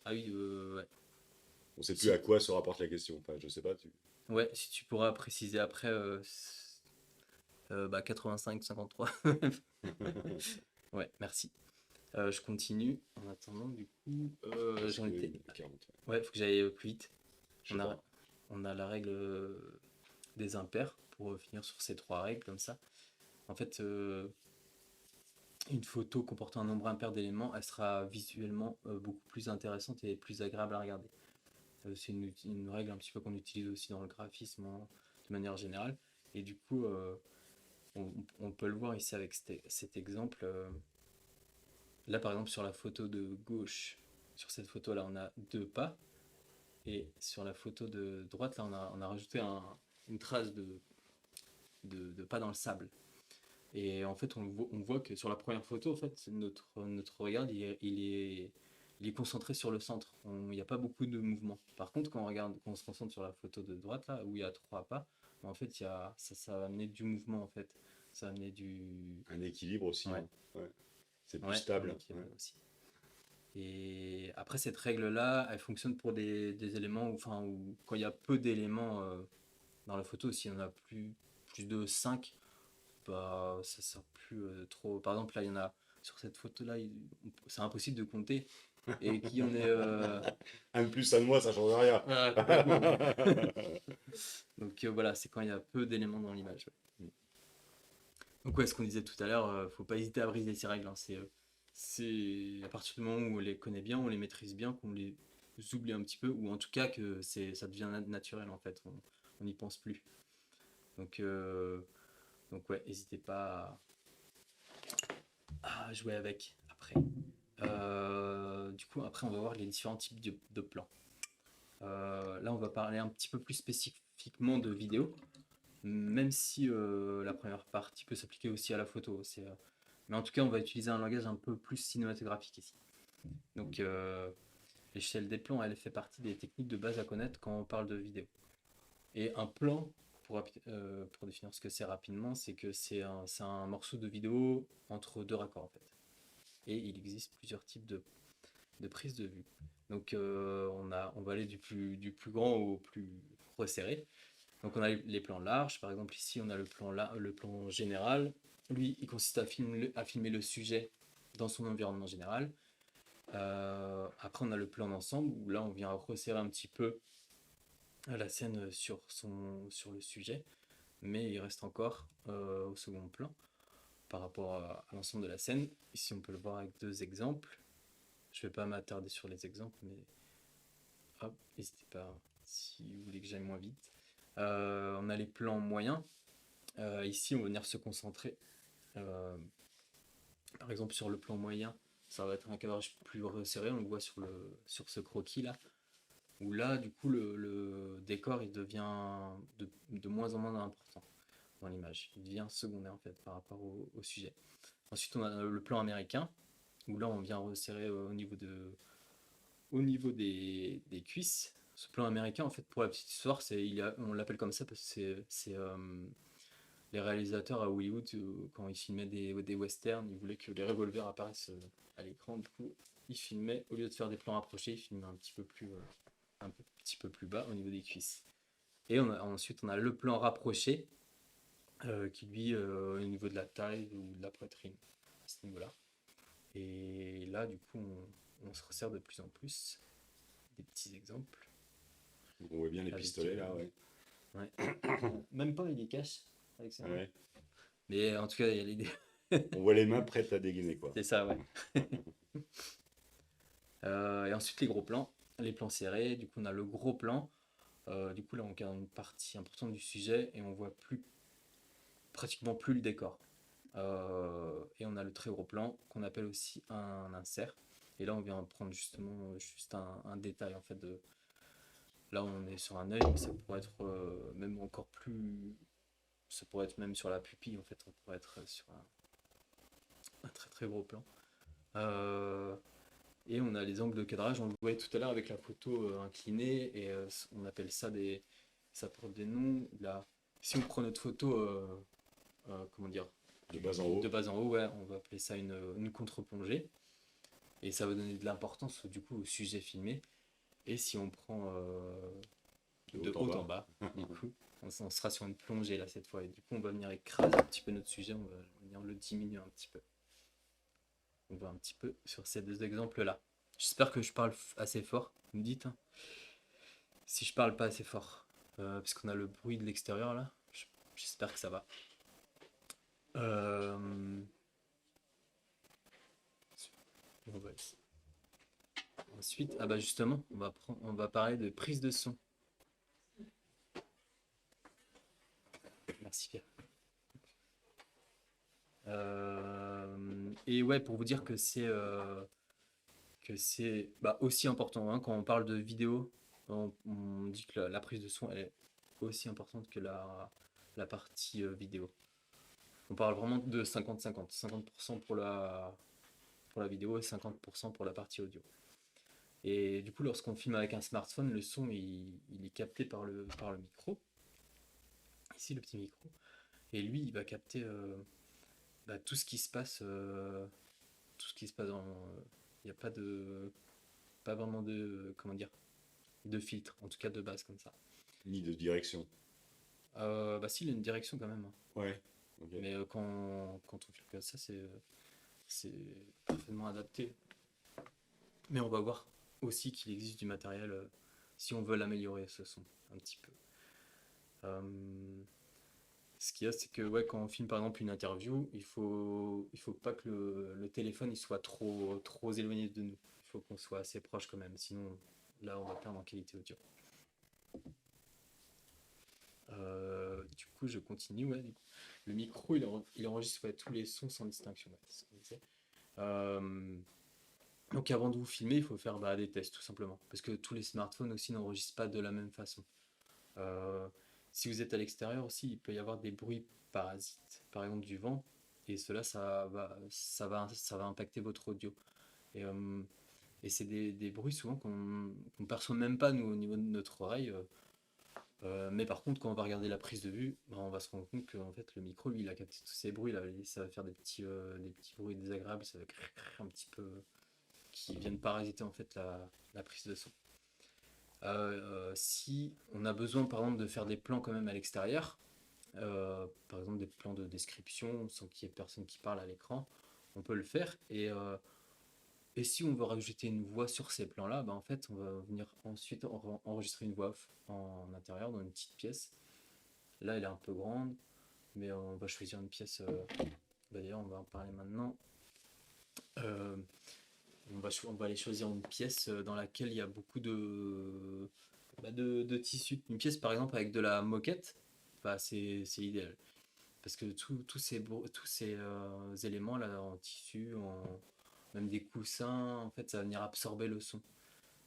Ah oui, ouais. on sait plus Si, à quoi se rapporte la question. Enfin, je sais pas. ouais, si tu pourras préciser après, 85-53. Ouais, merci. Je continue. En attendant, du coup, Parce j'en que étais. 40. Ouais, faut que j'aille plus vite. Je On sais a, pas. on a la règle des impairs pour finir sur ces trois règles comme ça. En fait, une photo comportant un nombre impair d'éléments, elle sera visuellement beaucoup plus intéressante et plus agréable à regarder. C'est une règle un petit peu qu'on utilise aussi dans le graphisme de manière générale. Et du coup, on peut le voir ici avec cet exemple. Là, par exemple, sur la photo de gauche, sur cette photo-là, on a deux pas. Et sur la photo de droite, là, on a rajouté une trace de pas dans le sable. Et en fait, on voit que sur la première photo, en fait, notre regard, il est concentré sur le centre. Il n'y a pas beaucoup de mouvement. Par contre, quand on se concentre sur la photo de droite, là, où il y a trois pas, en fait, ça va amener du mouvement, en fait. Ça va amener du... Un équilibre aussi. Ouais, Hein. Ouais. C'est plus ouais, un stable. Ouais. équilibre aussi. Et après, cette règle-là, elle fonctionne pour des éléments, où quand il y a peu d'éléments dans la photo, s'il y en a plus de 5, bah, ça sert plus trop. Par exemple, là, il y en a sur cette photo-là, c'est impossible de compter. Et qui en est. Un de plus, un de moins, ça change rien. Voilà, complètement. Donc voilà, c'est quand il y a peu d'éléments dans l'image. Ouais. Donc ouais, ce qu'on disait tout à l'heure, faut pas hésiter à briser ces règles. Hein. C'est à partir du moment où on les connaît bien, on les maîtrise bien, qu'on les oublie un petit peu, ou en tout cas que ça devient naturel en fait. On n'y pense plus. Donc, euh, donc ouais, n'hésitez pas à jouer avec après. Du coup, après, on va voir les différents types de plans. Là, on va parler un petit peu plus spécifiquement de vidéo, même si la première partie peut s'appliquer aussi à la photo. Mais en tout cas, on va utiliser un langage un peu plus cinématographique ici. Donc, l'échelle des plans, elle fait partie des techniques de base à connaître quand on parle de vidéo. Et un plan, pour définir ce que c'est rapidement, c'est que c'est un morceau de vidéo entre deux raccords en fait. Et il existe plusieurs types de prise de vue. Donc on va aller du plus grand au plus resserré. Donc on a les plans larges, par exemple ici on a le plan général. Lui, il consiste à filmer le sujet dans son environnement général. Après on a le plan d'ensemble, où là on vient resserrer un petit peu la scène sur le sujet, mais il reste encore au second plan par rapport à l'ensemble de la scène. Ici on peut le voir avec deux exemples. Je vais pas m'attarder sur les exemples, mais hop, n'hésitez pas si vous voulez que j'aille moins vite. On a les plans moyens. Ici, on va venir se concentrer. euh, Par exemple, sur le plan moyen, ça va être un cadrage plus resserré. On le voit sur ce croquis là, où là, du coup, le décor il devient de moins en moins important dans l'image. Il devient secondaire en fait par rapport au sujet. Ensuite, on a le plan américain, où là, on vient resserrer au niveau des cuisses. Ce plan américain, en fait, pour la petite histoire, on l'appelle comme ça parce que c'est les réalisateurs à Hollywood, quand ils filmaient des westerns, ils voulaient que les revolvers apparaissent à l'écran. Du coup, ils filmaient, au lieu de faire des plans rapprochés, ils filmaient petit peu plus bas au niveau des cuisses. Et ensuite, on a le plan rapproché, qui lui, au niveau de la taille ou de la poitrine, à ce niveau-là. Et là, du coup, on se resserre de plus en plus. Des petits exemples. Donc, on voit bien les Avec, pistolets là, ouais. Ouais. Même pas, il les cache avec ça. Ouais. Mais en tout cas, il y a l'idée. On voit les mains prêtes à dégainer, quoi. C'est ça, ouais. Et ensuite, les gros plans. Les plans serrés. Du coup, on a le gros plan. Du coup, là, on garde une partie importante du sujet et on voit pratiquement plus le décor. Et on a le très gros plan qu'on appelle aussi un insert. Et là, on vient prendre justement juste un détail en fait de. Là, on est sur un œil, mais ça pourrait être même encore plus. Ça pourrait être même sur la pupille en fait. On pourrait être sur un très très gros plan. Et on a les angles de cadrage. On le voyait tout à l'heure avec la photo inclinée et on appelle ça ça porte des noms. Là, si on prend notre photo, comment dire, De bas en haut. de bas en haut, ouais, on va appeler ça une contre-plongée. Et ça va donner de l'importance du coup au sujet filmé. Et si on prend de haut en bas, du coup, on sera sur une plongée là cette fois. Et du coup, on va venir écraser un petit peu notre sujet, on va venir le diminuer un petit peu. On va un petit peu sur ces deux exemples là. J'espère que je parle assez fort. Vous me dites hein, si je parle pas assez fort. Parce qu'on a le bruit de l'extérieur là. J'espère que ça va. On va ensuite, ah bah justement, on va parler de prise de son. Merci Pierre. Et ouais, pour vous dire que c'est aussi important hein, quand on parle de vidéo, on dit que la prise de son elle est aussi importante que la partie vidéo. On parle vraiment de 50-50, 50% pour la vidéo et 50% pour la partie audio. Et du coup, lorsqu'on filme avec un smartphone, le son il est capté par le micro. Ici, le petit micro. Et lui, il va capter tout ce qui se passe, Il n'y a pas vraiment de, comment dire, de filtre, en tout cas de base comme ça. Ni de direction. Bah si, il y a une direction quand même, hein. Ouais. Ok. Mais quand on filme comme ça, c'est parfaitement adapté. Mais on va voir aussi qu'il existe du matériel si on veut l'améliorer ce son un petit peu. Euh, Ce qu'il y a, c'est que ouais, quand on filme par exemple une interview, il faut pas que le téléphone il soit trop éloigné de nous. Il faut qu'on soit assez proche quand même, sinon là on va perdre en qualité audio. Du coup, je continue. Ouais, du coup. Le micro, il enregistre ouais, tous les sons sans distinction. Ouais, c'est ce qu'on disait. Euh, donc avant de vous filmer, il faut faire bah, des tests tout simplement. Parce que tous les smartphones aussi n'enregistrent pas de la même façon. Euh, Si vous êtes à l'extérieur aussi, il peut y avoir des bruits parasites, par exemple du vent, et cela, ça va impacter votre audio. Et, euh, et c'est des bruits souvent qu'on ne perçoit même pas nous au niveau de notre oreille. Mais par contre, quand on va regarder la prise de vue, ben, on va se rendre compte que en fait, le micro, lui, il a capté tous ces bruits là, et ça va faire des petits bruits désagréables, ça va un petit peu qui viennent parasiter en fait la prise de son. Si on a besoin par exemple de faire des plans quand même à l'extérieur, par exemple des plans de description sans qu'il y ait personne qui parle à l'écran, on peut le faire. Et si on veut rajouter une voix sur ces plans-là, bah en fait on va venir ensuite enregistrer une voix off en intérieur dans une petite pièce. Là elle est un peu grande, mais on va choisir une pièce. D'ailleurs on va en parler maintenant. Euh, on va aller choisir une pièce dans laquelle il y a beaucoup de tissus. Une pièce par exemple avec de la moquette, bah, c'est idéal. Parce que tous ces éléments là en tissu, même des coussins, en fait ça va venir absorber le son.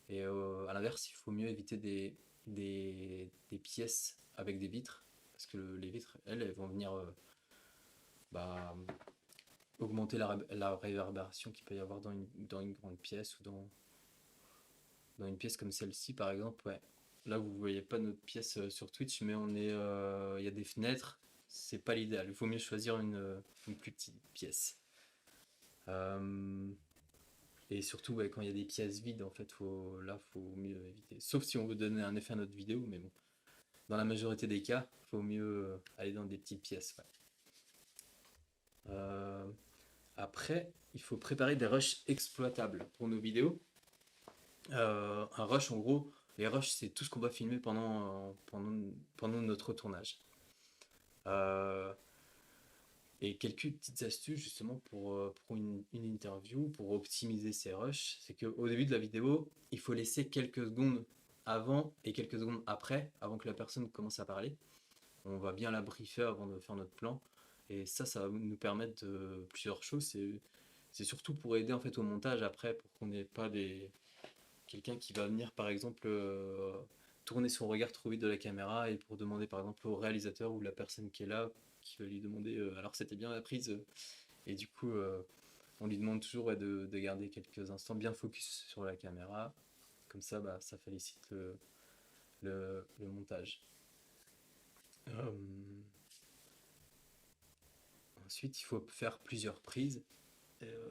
Et à l'inverse, il faut mieux éviter des pièces avec des vitres. Parce que les vitres, elles vont venir bah, augmenter la réverbération qu'il peut y avoir dans une grande pièce ou dans une pièce comme celle-ci par exemple. Ouais. Là vous voyez pas notre pièce sur Twitch, mais il y a des fenêtres, c'est pas l'idéal. Il faut mieux choisir une plus petite pièce. Euh, et surtout ouais, quand il y a des pièces vides en fait, faut mieux éviter. Sauf si on veut donner un effet à notre vidéo, mais bon, dans la majorité des cas, faut mieux aller dans des petites pièces. Ouais. Euh, Après, il faut préparer des rushs exploitables pour nos vidéos. Un rush, en gros, les rushs, c'est tout ce qu'on va filmer pendant notre tournage. Euh, et quelques petites astuces justement pour une interview, pour optimiser ces rushs, c'est qu'au début de la vidéo, il faut laisser quelques secondes avant et quelques secondes après, avant que la personne commence à parler. On va bien la briefer avant de faire notre plan. Et ça va nous permettre de plusieurs choses. C'est surtout pour aider en fait au montage après, pour qu'on n'ait pas quelqu'un qui va venir par exemple tourner son regard trop vite de la caméra et pour demander par exemple au réalisateur ou la personne qui est là, qui va lui demander alors c'était bien la prise et du coup on lui demande toujours ouais, de garder quelques instants bien focus sur la caméra, comme ça bah, ça félicite le montage. Euh, Ensuite il faut faire plusieurs prises.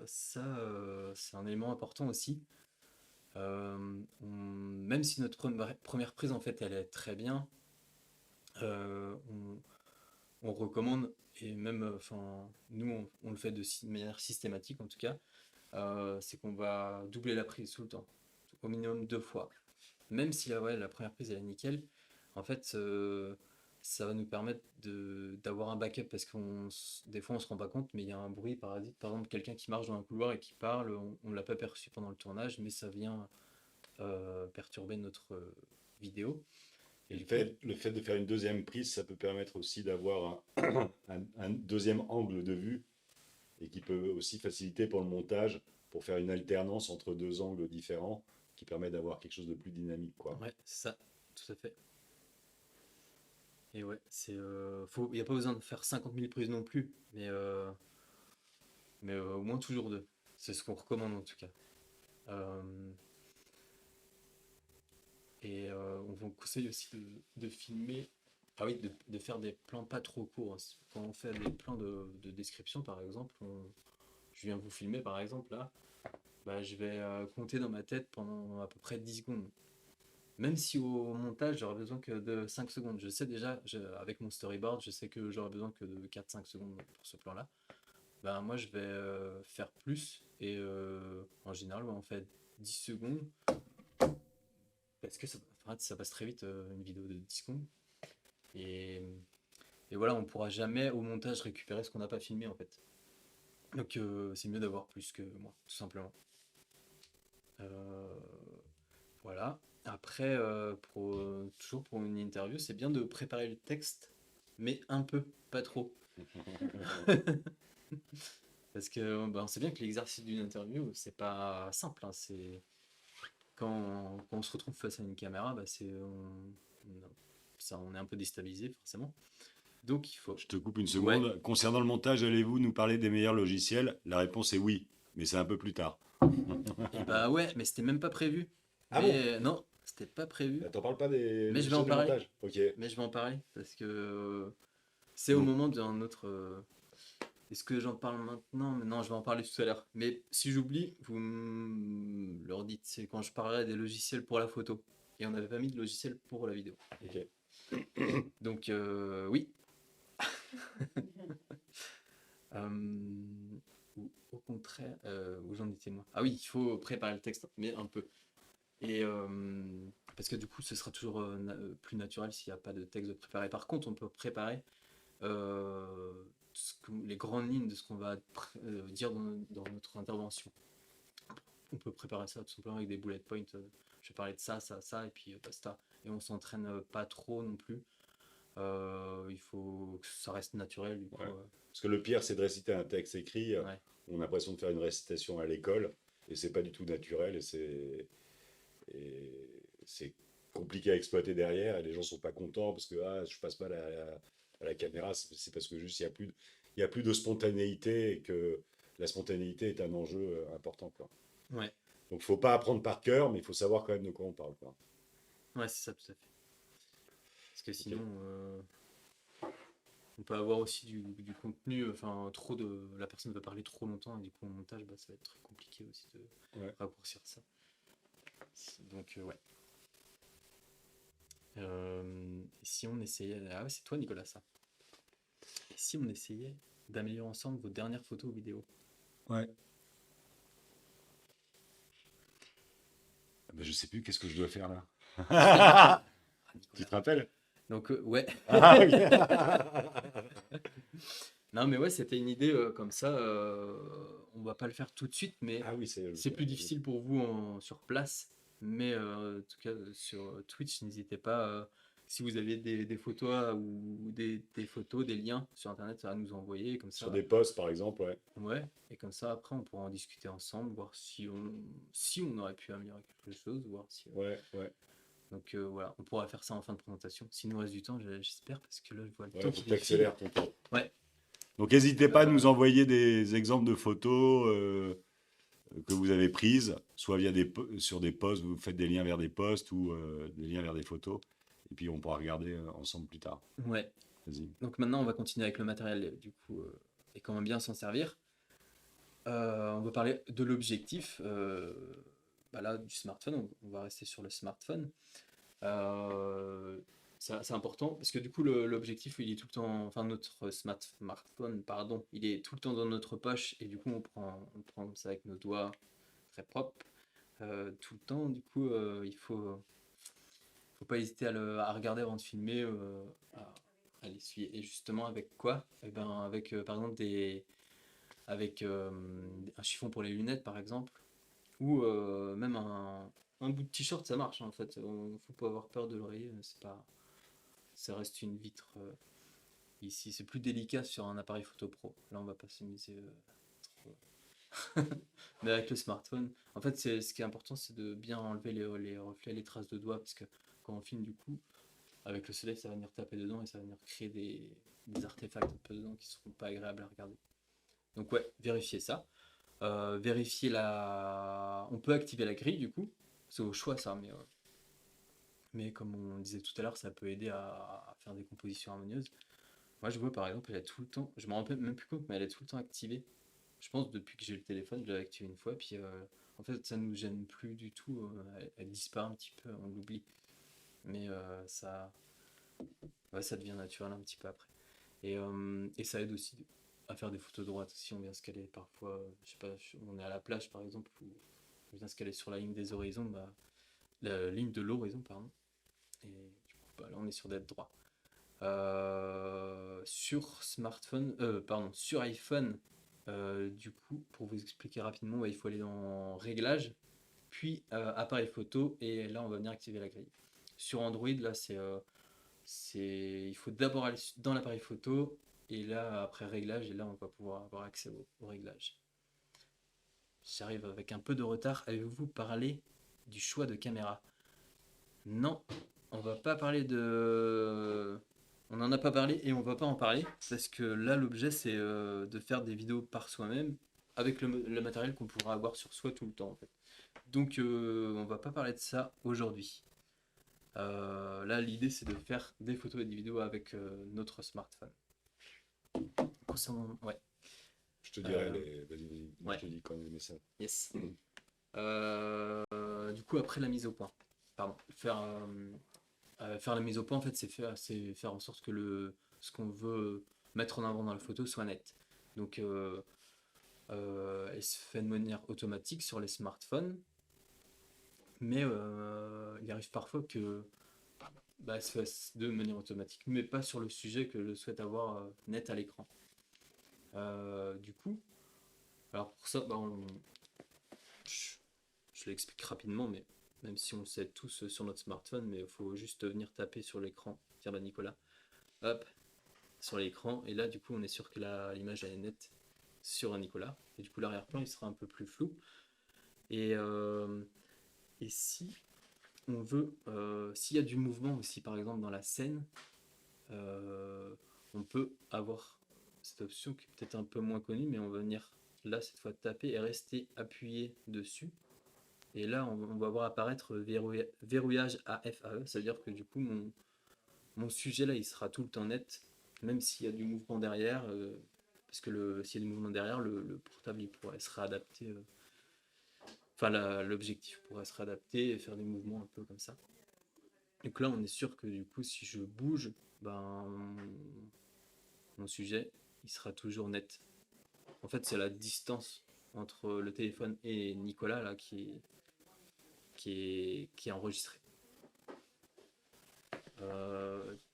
C'est un élément important aussi. Même si notre première prise en fait elle est très bien, euh, on, on recommande et même enfin nous on le fait de manière systématique en tout cas, c'est qu'on va doubler la prise tout le temps, au minimum 2 fois. Même si ouais, la première prise elle est nickel, en fait ça va nous permettre d'avoir un backup parce des fois on se rend pas compte mais il y a un bruit parasite, par exemple quelqu'un qui marche dans un couloir et qui parle, on l'a pas perçu pendant le tournage mais ça vient perturber notre vidéo. Et Le fait de faire une deuxième prise, ça peut permettre aussi d'avoir un deuxième angle de vue et qui peut aussi faciliter pour le montage, pour faire une alternance entre deux angles différents, qui permet d'avoir quelque chose de plus dynamique, quoi. ouais, c'est ça, tout à fait. Et ouais, il n'y a pas besoin de faire 50 000 prises non plus, mais au moins toujours deux. C'est ce qu'on recommande en tout cas. Euh, on vous conseille aussi de filmer, ah oui, de faire des plans pas trop courts. Quand on fait des plans de description par exemple, je viens vous filmer par exemple là, bah, je vais compter dans ma tête pendant à peu près 10 secondes. Même si au montage, j'aurais besoin que de 5 secondes. Je sais déjà, avec mon storyboard, je sais que j'aurais besoin que de 4-5 secondes pour ce plan-là. Ben, moi, je vais faire plus. Et en général, ouais, on fait 10 secondes. Parce que en fait, ça passe très vite, une vidéo de 10 secondes. Et, et voilà, on pourra jamais au montage récupérer ce qu'on n'a pas filmé en fait. Donc c'est mieux d'avoir plus que moi, tout simplement. Euh, voilà. Après, toujours pour une interview, c'est bien de préparer le texte, mais un peu, pas trop. Parce que ben, on sait bien que l'exercice d'une interview, c'est pas simple. Hein, c'est quand on se retrouve face à une caméra, bah, on est un peu déstabilisé forcément. Donc il faut. Je te coupe une Ouais. seconde. Concernant le montage, allez-vous nous parler des meilleurs logiciels? La réponse est oui, mais c'est un peu plus tard. Et bah ouais, mais c'était même pas prévu. Ah Mais bon? non, c'était pas prévu. T'en parles pas des Mais je vais en logiciels de parler. montage? Ok. Mais je vais en parler parce que c'est au Donc, moment d'un autre. Est-ce que j'en parle maintenant? Mais non, je vais en parler tout à l'heure. Mais si j'oublie, vous me le redites. C'est quand je parlerai des logiciels pour la photo. Et on n'avait pas mis de logiciel pour la vidéo. ok. Donc oui. Ou au contraire, où j'en étais moi. Ah oui, il faut préparer le texte, mais un peu. Et parce que du coup, ce sera toujours plus naturel s'il n'y a pas de texte de préparé. Par contre, on peut préparer les grandes lignes de ce qu'on va dire dans notre intervention. On peut préparer ça tout simplement avec des bullet points. Je vais parler de ça, ça, ça, et puis basta. Et on s'entraîne pas trop non plus. Il faut que ça reste naturel. Du coup, Ouais. Parce que le pire, c'est de réciter un texte écrit. ouais. On a l'impression de faire une récitation à l'école, et c'est pas du tout naturel, et c'est compliqué à exploiter derrière, et les gens sont pas contents parce que ah, je passe pas à la caméra. C'est parce que juste il y a plus de spontanéité, et que la spontanéité est un enjeu important, quoi. Ouais, Donc faut pas apprendre par cœur, mais il faut savoir quand même de quoi on parle, quoi. ouais, c'est ça tout à fait. Parce que Ok. sinon, on peut avoir aussi du contenu, enfin, la personne va parler trop longtemps, et du coup, au montage, bah, ça va être très compliqué aussi de Ouais. raccourcir ça. Donc, ouais. Et si on essayait. Ah ouais, c'est toi, Nicolas, ça. Et si on essayait d'améliorer ensemble vos dernières photos ou vidéos? Ouais. Ah ben, je sais plus qu'est-ce que je dois faire là. Ah, Tu Nicolas. te rappelles? Donc, ouais. Ah, ok. Non, mais ouais, c'était une idée comme ça. On va pas le faire tout de suite, mais Ah oui, c'est c'est plus difficile pour vous sur place. Mais en tout cas, sur Twitch, n'hésitez pas. Si vous avez des photos ou des photos, des liens sur Internet à nous envoyer. Comme sur ça, des posts par exemple, ouais. ouais. Et comme ça, après, on pourra en discuter ensemble, voir si on aurait pu améliorer quelque chose, voir si. Ouais, ouais. Donc voilà, on pourra faire ça en fin de présentation. S'il nous reste du temps, j'espère, parce que là, je vois le Ouais, temps faut qui que tu défile. accélères ton temps. Ouais. Donc n'hésitez pas à nous envoyer des exemples de photos que vous avez prises, soit sur des posts, vous faites des liens vers des posts ou des liens vers des photos, et puis on pourra regarder ensemble plus tard. Ouais. Vas-y. Donc maintenant, on va continuer avec le matériel, du coup, et comment bien s'en servir. On va parler de l'objectif. Bah là, du smartphone, on va rester sur le smartphone. C'est important parce que du coup, l'objectif, il est tout le temps, enfin notre smartphone, pardon, il est tout le temps dans notre poche et du coup, on prend ça avec nos doigts très propres tout le temps. Du coup, il faut pas hésiter à regarder avant de filmer, à l'essuyer. Et justement, avec quoi? Eh ben, avec par exemple avec un chiffon pour les lunettes, par exemple, ou même un bout de t-shirt, ça marche en fait. Faut pas avoir peur de l'oreiller, ça reste une vitre. Ici, c'est plus délicat sur un appareil photo pro. Là, on va pas s'amuser trop. Mais avec le smartphone, en fait, ce qui est important, c'est de bien enlever les reflets, les traces de doigts, parce que quand on filme, du coup, avec le soleil, ça va venir taper dedans et ça va venir créer des artefacts un peu dedans qui seront pas agréables à regarder. Donc ouais, vérifiez ça. Vérifier On peut activer la grille du coup. C'est au choix ça, mais comme on disait tout à l'heure, ça peut aider à faire des compositions harmonieuses. Moi je vois par exemple, elle est tout le temps, je me rends même plus compte, mais elle est tout le temps activée. Je pense depuis que j'ai le téléphone, je l'ai activée une fois, puis En fait, ça nous gêne plus du tout. Elle disparaît un petit peu, on l'oublie. Mais ouais, ça devient naturel un petit peu après. Et ça aide aussi à faire des photos droites. Si on vient se caler parfois, je sais pas, on est à la plage par exemple, ou on vient se caler sur la ligne des horizons, bah, la ligne de l'horizon, pardon. Et du coup, bah, là, on est sûr d'être droit. Sur smartphone, pardon, sur iPhone, du coup, pour vous expliquer rapidement, ouais, il faut aller dans Réglages, puis appareil photo, et là, on va venir activer la grille. Sur Android, là, il faut d'abord aller dans l'appareil photo, et là, après Réglages, et là, on va pouvoir avoir accès au réglage. J'arrive avec un peu de retard. Avez-vous parlé du choix de caméra? Non, on va pas parler de... On n'en a pas parlé et on va pas en parler parce que là l'objet c'est de faire des vidéos par soi-même avec le matériel qu'on pourra avoir sur soi tout le temps en fait. Donc on va pas parler de ça aujourd'hui. Là l'idée c'est de faire des photos et des vidéos avec notre smartphone. Concernant... Ouais. Je te dirai, Euh, ouais. je te dis quand les messages. Yes. Du coup après la mise au point. Pardon. Faire la mise au point, en fait, c'est faire en sorte que ce qu'on veut mettre en avant dans la photo soit net. Donc, elle se fait de manière automatique sur les smartphones, mais il arrive parfois que bah, elle se fasse de manière automatique, mais pas sur le sujet que je souhaite avoir net à l'écran. Du coup, alors pour ça, bah, je l'explique rapidement, mais même si on le sait tous sur notre smartphone, mais il faut juste venir taper sur l'écran, tiens bah Nicolas, hop, sur l'écran, et là du coup on est sûr que l'image est nette sur un Nicolas, et du coup l'arrière-plan il sera un peu plus flou, et, euh, et si on veut, s'il y a du mouvement aussi par exemple dans la scène, on peut avoir cette option qui est peut-être un peu moins connue, mais on va venir là cette fois taper et rester appuyé dessus. Et là, on va voir apparaître verrouillage AFAE, ça veut dire que du coup, mon sujet là, il sera tout le temps net, même s'il y a du mouvement derrière, parce que s'il y a du mouvement derrière, le portable il pourrait se réadapter, enfin l'objectif pourrait se réadapter et faire des mouvements un peu comme ça. Donc là, on est sûr que du coup, si je bouge, ben, mon sujet, il sera toujours net. En fait, c'est la distance entre le téléphone et Nicolas là qui est enregistré.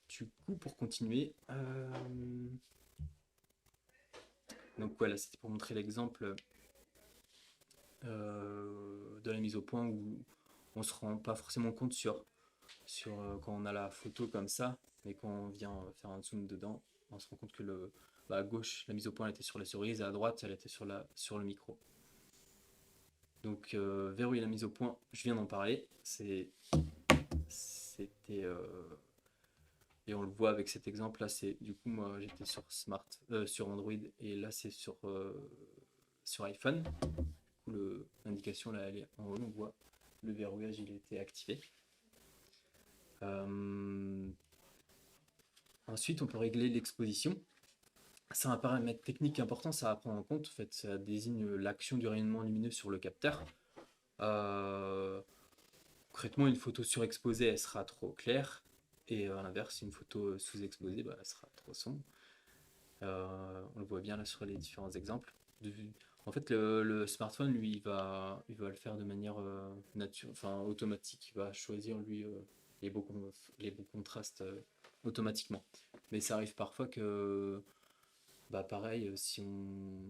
Du coup, pour continuer, donc voilà, c'était pour montrer l'exemple de la mise au point où on se rend pas forcément compte sur quand on a la photo comme ça, mais quand on vient faire un zoom dedans, on se rend compte que à gauche, la mise au point elle était sur la cerise, et à droite, elle était sur le micro. Donc verrouiller la mise au point, je viens d'en parler, c'était et on le voit avec cet exemple là, c'est du coup moi j'étais sur Android et là c'est sur iPhone. Du coup l'indication là elle est en haut, on voit le verrouillage il était activé. Ensuite on peut régler l'exposition. C'est un paramètre technique important, ça à prendre en compte. En fait, ça désigne l'action du rayonnement lumineux sur le capteur. Concrètement, une photo surexposée, elle sera trop claire. Et à l'inverse, une photo sous-exposée, bah, elle sera trop sombre. On le voit bien là sur les différents exemples. En fait, le smartphone, lui, il va le faire de manière automatique. Il va choisir, lui, les beaux contrastes automatiquement. Mais ça arrive parfois que, bah, pareil,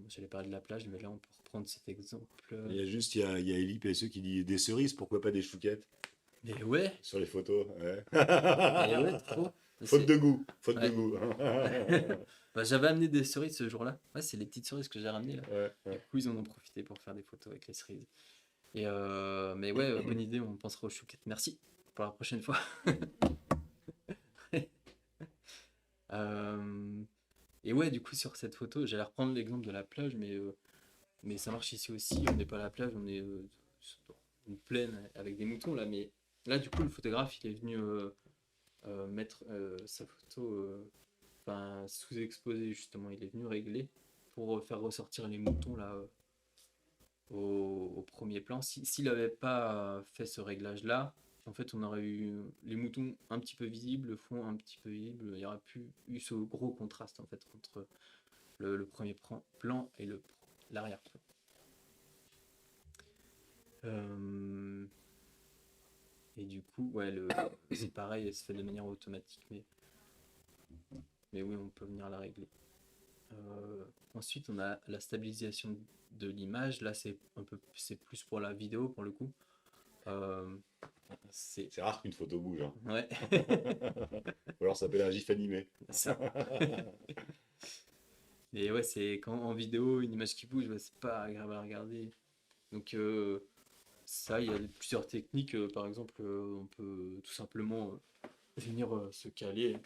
j'allais parler de la plage, mais là, on peut reprendre cet exemple. Il y a juste, il y a Eli PSE qui dit des cerises, pourquoi pas des chouquettes Mais ouais, sur les photos. Ouais. mais ouais, trop. Faute de goût, faute de Ouais. goût. Bah, j'avais amené des cerises ce jour-là. Ouais, c'est les petites cerises que j'ai ramenées là. Ouais, Du ouais. coup, ils en ont profité pour faire des photos avec les cerises. Mais ouais, bonne idée, on pensera aux chouquettes. Merci pour la prochaine fois. Euh, et ouais, du coup, sur cette photo, j'allais reprendre l'exemple de la plage, mais ça marche ici aussi. On n'est pas à la plage, on est dans une plaine avec des moutons là. Mais là, du coup, le photographe, il est venu mettre sa photo sous-exposée, justement. Il est venu régler pour faire ressortir les moutons là au premier plan. S'il n'avait pas fait ce réglage-là, en fait, on aurait eu les moutons un petit peu visibles, le fond un petit peu visible. Il y aurait eu ce gros contraste en fait entre le premier plan et l'arrière-plan. Et du coup, ouais, c'est pareil, elle se fait de manière automatique, mais oui, on peut venir la régler. Ensuite, on a la stabilisation de l'image. Là, c'est plus pour la vidéo pour le coup. Euh, c'est C'est rare qu'une photo bouge, hein. ouais, Ou alors ça s'appelle un gif animé. ça. Et ouais, c'est quand en vidéo, une image qui bouge, ouais, c'est pas agréable à regarder. Donc ça, il y a plusieurs techniques. Par exemple, on peut tout simplement venir se caler.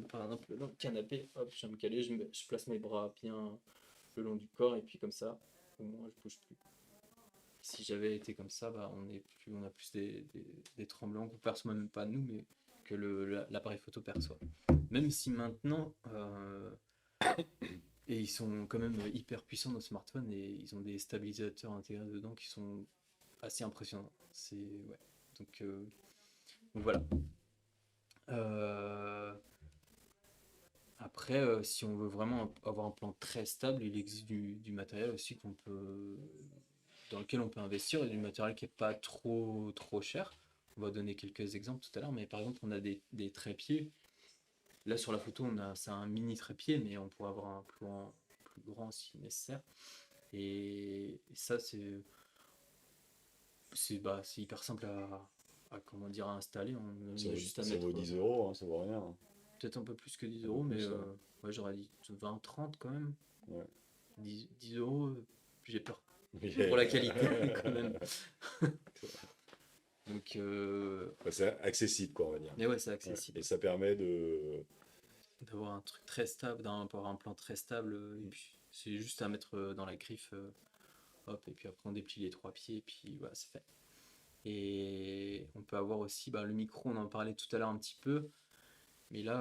Par exemple, dans le canapé, hop, je vais me caler, je place mes bras bien le long du corps et puis comme ça, au moins je bouge plus. Si j'avais été comme ça, bah, on a plus des tremblants qu'on perçoit même pas nous, mais que l'appareil photo perçoit. Même si maintenant, et ils sont quand même hyper puissants nos smartphones et ils ont des stabilisateurs intégrés dedans qui sont assez impressionnants. Ouais. Donc voilà. Euh, Après, si on veut vraiment avoir un plan très stable, il existe du matériel aussi dans lequel on peut investir et du matériel qui n'est pas trop cher. On va donner quelques exemples tout à l'heure, mais par exemple, on a des trépieds. Là, sur la photo, c'est un mini trépied, mais on pourrait avoir un plus grand si nécessaire. Et ça, c'est hyper simple comment dire, à installer. On Ça a vaut, juste à ça mettre vaut 10 euros, hein, ça vaut rien, hein. peut-être un peu plus que 10 Un peu euros, mais plus, ouais. ouais, j'aurais dit 20-30 quand même. Ouais. 10 euros, j'ai peur pour la qualité quand même. Donc, Ouais, c'est accessible, quoi, on va dire. mais ouais, c'est Ouais. accessible. Et ça permet de. D'avoir un truc très stable, d'avoir un plan très stable, et puis c'est juste à mettre dans la griffe, hop, et puis après on déplie les trois pieds, et puis voilà, c'est fait. Et on peut avoir aussi le micro, on en parlait tout à l'heure un petit peu, mais là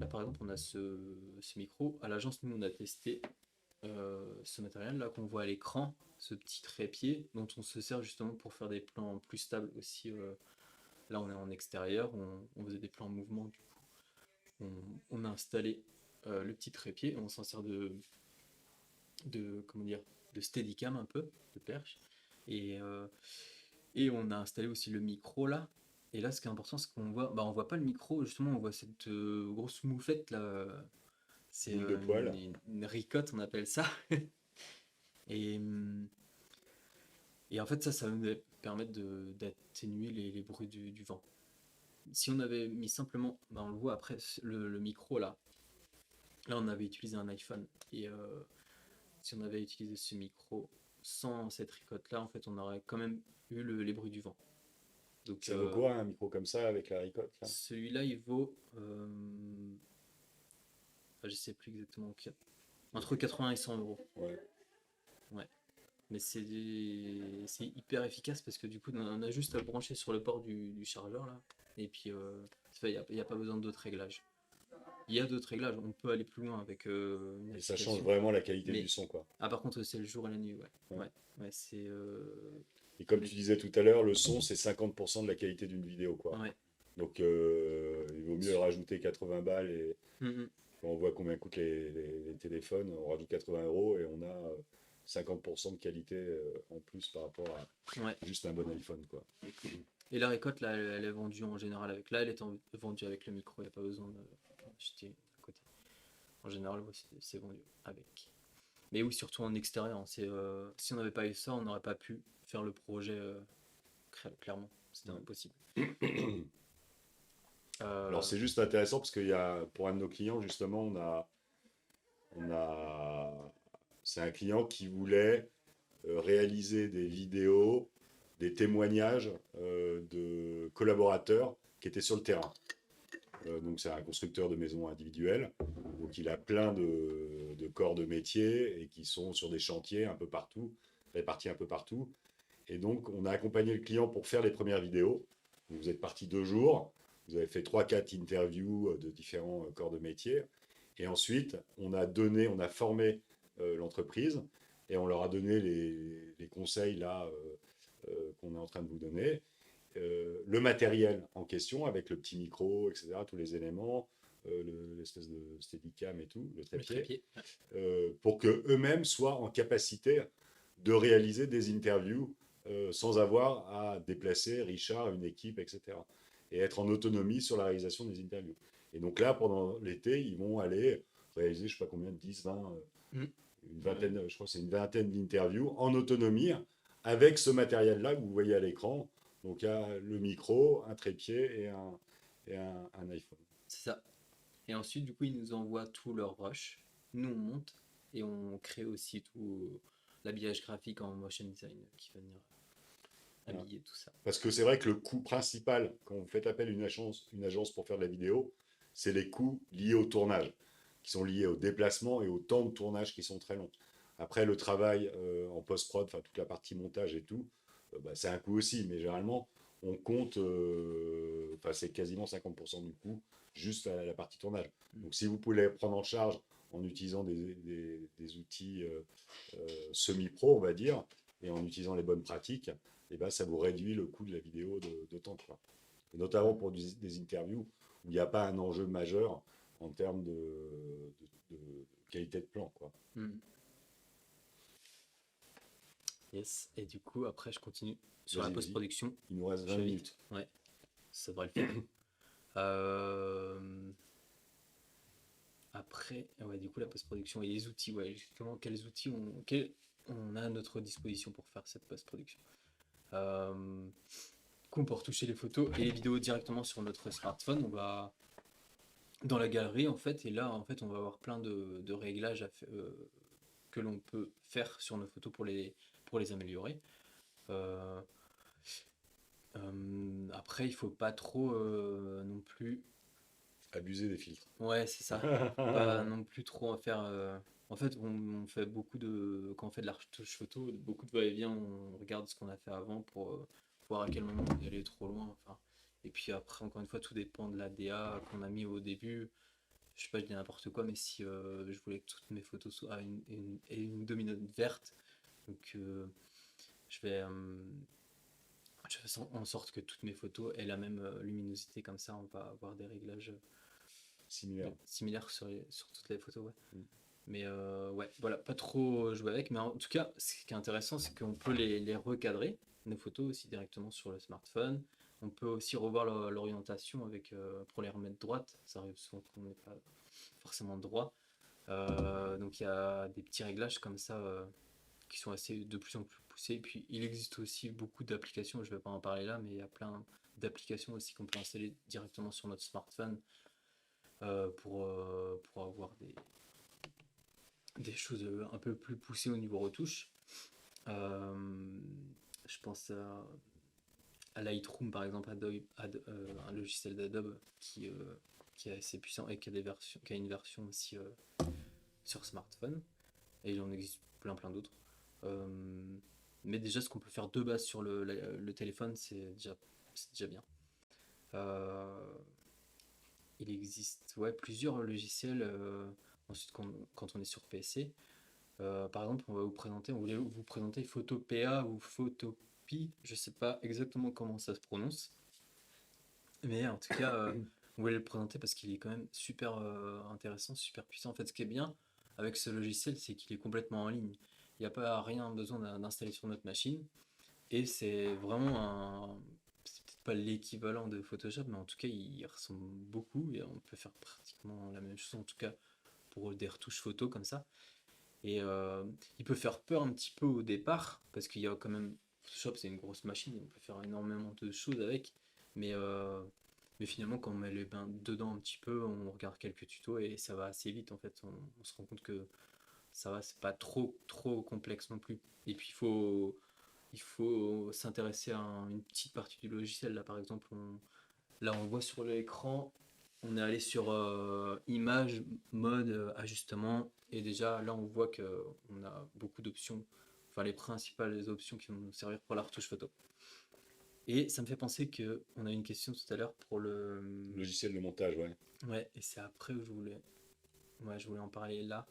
par exemple, on a ce micro. À l'agence, nous on a testé ce matériel là qu'on voit à l'écran, ce petit trépied dont on se sert justement pour faire des plans plus stables aussi. Là, on est en extérieur, on faisait des plans en mouvement, du coup, on a installé le petit trépied, on s'en sert comment dire, de steadicam un peu, de perche, et on a installé aussi le micro là. Et là, ce qui est important, c'est on voit pas le micro, justement, on voit cette grosse moufette là. C'est Boule de poil. une ricotte, on appelle ça. Et, hum, et en fait, ça va nous permettre d'atténuer les bruits du vent. Si on avait mis simplement, on le voit après, le micro là. Là, on avait utilisé un iPhone. Et si on avait utilisé ce micro sans cette ricotte là, en fait, on aurait quand même eu les bruits du vent. Donc, Ça vaut quoi un micro comme ça avec la ricotte là? celui-là, il vaut. Je sais plus exactement. Entre 80 et 100 euros. Ouais. Ouais. Mais c'est hyper efficace parce que du coup, on a juste à brancher sur le port du chargeur là. Et puis, il n'y a pas besoin d'autres réglages. Il y a d'autres réglages, on peut aller plus loin avec une Et ça application. change vraiment la qualité Mais- du son, quoi. Ah, par contre, c'est le jour et la nuit, ouais. Ouais. Ouais, c'est. Et comme tu disais tout à l'heure, le son, c'est 50% de la qualité d'une vidéo, quoi. Ouais. Donc, il vaut mieux rajouter 80 balles et Mhm. quand on voit combien coûtent les téléphones, on rajoute 80 euros et on a 50% de qualité en plus par rapport à Ouais. juste un bon iPhone, quoi. Et la récolte, là, elle est vendue en général avec. Là, elle est vendue avec le micro, il n'y a pas besoin d'acheter à côté. En général, ouais, c'est vendu avec. Mais oui, surtout en extérieur, hein, si on n'avait pas eu ça, on n'aurait pas pu faire le projet clairement. C'était Ouais. impossible. Alors, c'est juste intéressant parce qu'il y a, pour un de nos clients, justement, c'est un client qui voulait réaliser des vidéos, des témoignages de collaborateurs qui étaient sur le terrain. Donc c'est un constructeur de maisons individuelles. Donc il a plein de corps de métier et qui sont sur des chantiers un peu partout, répartis un peu partout. Et donc on a accompagné le client pour faire les premières vidéos. Donc, vous êtes parti 2 jours, vous avez fait 3-4 interviews de différents corps de métier. Et ensuite on a formé l'entreprise. et on leur a donné les conseils là qu'on est en train de vous donner. Le matériel en question, avec le petit micro, etc., tous les éléments, l'espèce de steadicam et tout, le Le trépied, trépied. pour qu'eux-mêmes soient en capacité de réaliser des interviews sans avoir à déplacer Richard, une équipe, etc. Et être en autonomie sur la réalisation des interviews. Et donc là, pendant l'été, ils vont aller réaliser, je ne sais pas combien, 10, 20, Mm. une vingtaine, je crois que c'est une vingtaine d'interviews en autonomie avec ce matériel-là que vous voyez à l'écran. Donc il y a le micro, un trépied et un iPhone. C'est ça. Et ensuite, du coup, ils nous envoient tout leur rush. Nous, on monte et on crée aussi tout l'habillage graphique en motion design qui va venir habiller tout ça. Parce que c'est vrai que le coût principal, quand vous faites appel à une agence pour faire de la vidéo, c'est les coûts liés au tournage, qui sont liés au déplacement et au temps de tournage qui sont très longs. Après, le travail en post-prod, enfin toute la partie montage et tout, bah, c'est un coût aussi, mais généralement, on compte, enfin c'est quasiment 50% du coût, juste la partie tournage. Donc si vous pouvez les prendre en charge en utilisant des outils semi-pro, on va dire, et en utilisant les bonnes pratiques, et ben, ça vous réduit le coût de la vidéo de temps, quoi. Et notamment pour des interviews où il n'y a pas un enjeu majeur en termes de qualité de plan, quoi. Mm. Yes. Et du coup, après, je continue sur la Vas-y, vas-y. post-production. Il nous reste Je 20 vais vite. minutes. Ouais, ça devrait le faire. Après, ouais, du coup, la post-production et les outils, ouais, justement, quels outils on a à notre disposition pour faire cette post-production. Du coup, pour toucher les photos et les vidéos directement sur notre smartphone, on va dans la galerie, en fait, et là, en fait, on va avoir plein de réglages que l'on peut faire sur nos photos pour les améliorer. Euh, Après, il faut pas trop non plus. Abuser des filtres. Ouais, c'est ça. Pas non plus trop en faire. En fait, on fait beaucoup de. Quand on fait de la retouche photo, beaucoup de va-et-vient, on regarde ce qu'on a fait avant pour voir à quel moment on est allé trop loin. Enfin. Et puis après, encore une fois, tout dépend de la DA qu'on a mis au début. Je sais pas, je dis n'importe quoi, mais si je voulais que toutes mes photos soient à une dominante verte, donc je fais en sorte que toutes mes photos aient la même luminosité, comme ça on va avoir des réglages Similaire. similaires sur toutes les photos. Ouais. Mm. Mais ouais, voilà, pas trop jouer avec. Mais en tout cas, ce qui est intéressant, c'est qu'on peut les recadrer, nos photos aussi directement sur le smartphone. On peut aussi revoir l'orientation avec, pour les remettre droites. Ça arrive souvent qu'on n'est pas forcément droit. Donc il y a des petits réglages comme ça qui sont assez de plus en plus poussés. Et puis il existe aussi beaucoup d'applications, je ne vais pas en parler là, mais il y a plein d'applications aussi qu'on peut installer directement sur notre smartphone pour avoir des choses un peu plus poussées au niveau retouche. Je pense à Lightroom par exemple, un logiciel d'Adobe qui est assez puissant et qui a une version aussi sur smartphone. Et il en existe plein d'autres. Mais déjà, ce qu'on peut faire de base sur le téléphone, c'est déjà bien. Il existe plusieurs logiciels ensuite quand on est sur PC. Par exemple, on voulait vous présenter Photopea ou Photopea, je sais pas exactement comment ça se prononce, mais en tout cas, on voulait le présenter parce qu'il est quand même super intéressant, super puissant. En fait, ce qui est bien avec ce logiciel, c'est qu'il est complètement en ligne. Il n'y a pas rien besoin d'installer sur notre machine, et c'est vraiment c'est peut-être pas l'équivalent de Photoshop, mais en tout cas, il ressemble beaucoup et on peut faire pratiquement la même chose, en tout cas pour des retouches photos comme ça. Et il peut faire peur un petit peu au départ, parce qu'il y a quand même. Photoshop, c'est une grosse machine, on peut faire énormément de choses avec, mais, euh, mais finalement, quand on met les mains dedans un petit peu, on regarde quelques tutos et ça va assez vite en fait. On se rend compte que ça va, c'est pas trop complexe non plus. Et puis il faut s'intéresser à une petite partie du logiciel. Là, par exemple, là, on voit sur l'écran, on est allé sur image, mode, ajustement, et déjà là, on voit que on a beaucoup d'options, enfin les principales options qui vont nous servir pour la retouche photo. Et ça me fait penser que on a une question tout à l'heure pour le. Logiciel de montage, ouais. Ouais, et c'est après où je voulais en parler là.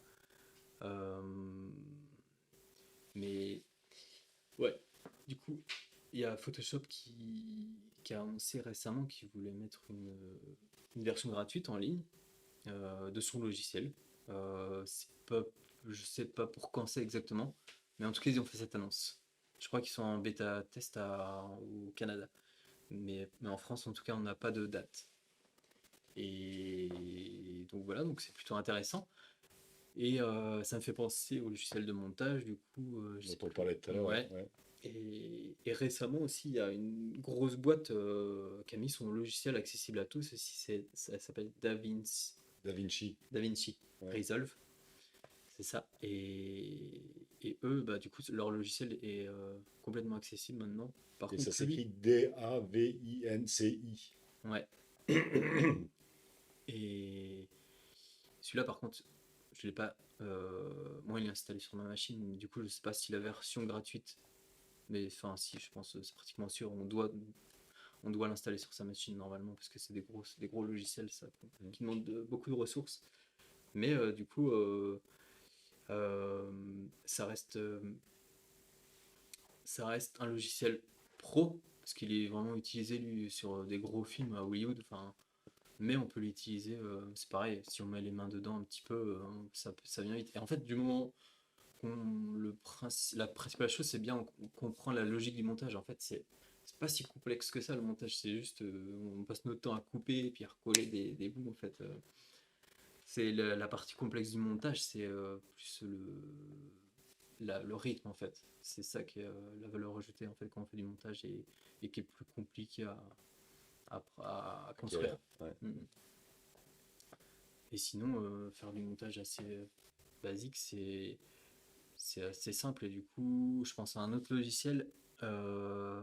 Euh, Mais ouais, du coup, il y a Photoshop qui a annoncé récemment qu'il voulait mettre une version gratuite en ligne de son logiciel. C'est pas, je sais pas pour quand c'est exactement, mais en tout cas, ils ont fait cette annonce. Je crois qu'ils sont en bêta test au Canada. Mais en France, en tout cas, on n'a pas de date. Et donc voilà, donc c'est plutôt intéressant. Et ça me fait penser au logiciel de montage, du coup, je sais Dont on plus. parlait tout à l'heure, Ouais. ouais. Et récemment aussi, il y a une grosse boîte qui a mis son logiciel accessible à tous. Aussi, ça s'appelle Da Vinci. DaVinci Ouais. Resolve. C'est ça. Et eux, bah, du coup, leur logiciel est complètement accessible maintenant. Par Et contre, ça s'écrit Davinci. ouais. Et celui-là, par contre, je l'ai pas. Moi, il est installé sur ma machine. Du coup, je sais pas si la version gratuite. Mais enfin, si, je pense, c'est pratiquement sûr. On doit l'installer sur sa machine normalement parce que c'est des gros logiciels ça, qui demandent beaucoup de ressources. Mais du coup, euh, ça reste, euh, ça reste un logiciel pro parce qu'il est vraiment utilisé lui sur des gros films à Hollywood. Enfin, mais on peut l'utiliser. C'est pareil, si on met les mains dedans un petit peu, ça vient vite. Et en fait, du moment la principale chose, c'est bien on comprend la logique du montage. En fait, c'est pas si complexe que ça le montage. C'est juste, on passe notre temps à couper et puis à recoller des bouts. En fait, c'est la partie complexe du montage, c'est plus le rythme en fait. C'est ça qui est la valeur ajoutée en fait quand on fait du montage et qui est plus compliqué à construire. Ouais. Mm. Et sinon, faire du montage assez basique, c'est assez simple. Et du coup, je pense à un autre logiciel, euh,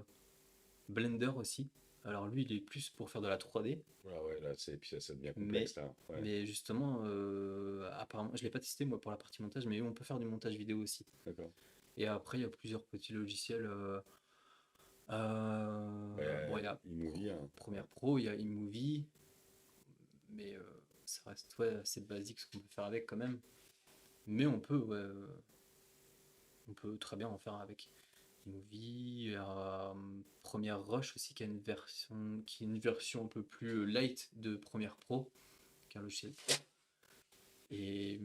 Blender aussi. Alors lui, il est plus pour faire de la 3D, Voilà, ouais, là, puis ça devient mais, complexe, là. Ouais. mais justement, apparemment, je l'ai pas testé moi pour la partie montage, mais on peut faire du montage vidéo aussi. D'accord. Et après, il y a plusieurs petits logiciels. Bon, il y a iMovie, hein. Premiere Pro, il y a iMovie, mais ça reste ouais, assez basique ce qu'on peut faire avec quand même. Mais on peut très bien en faire avec iMovie, Premiere Rush aussi qui est une version un peu plus light de Premiere Pro, qui est un logiciel pro. Et,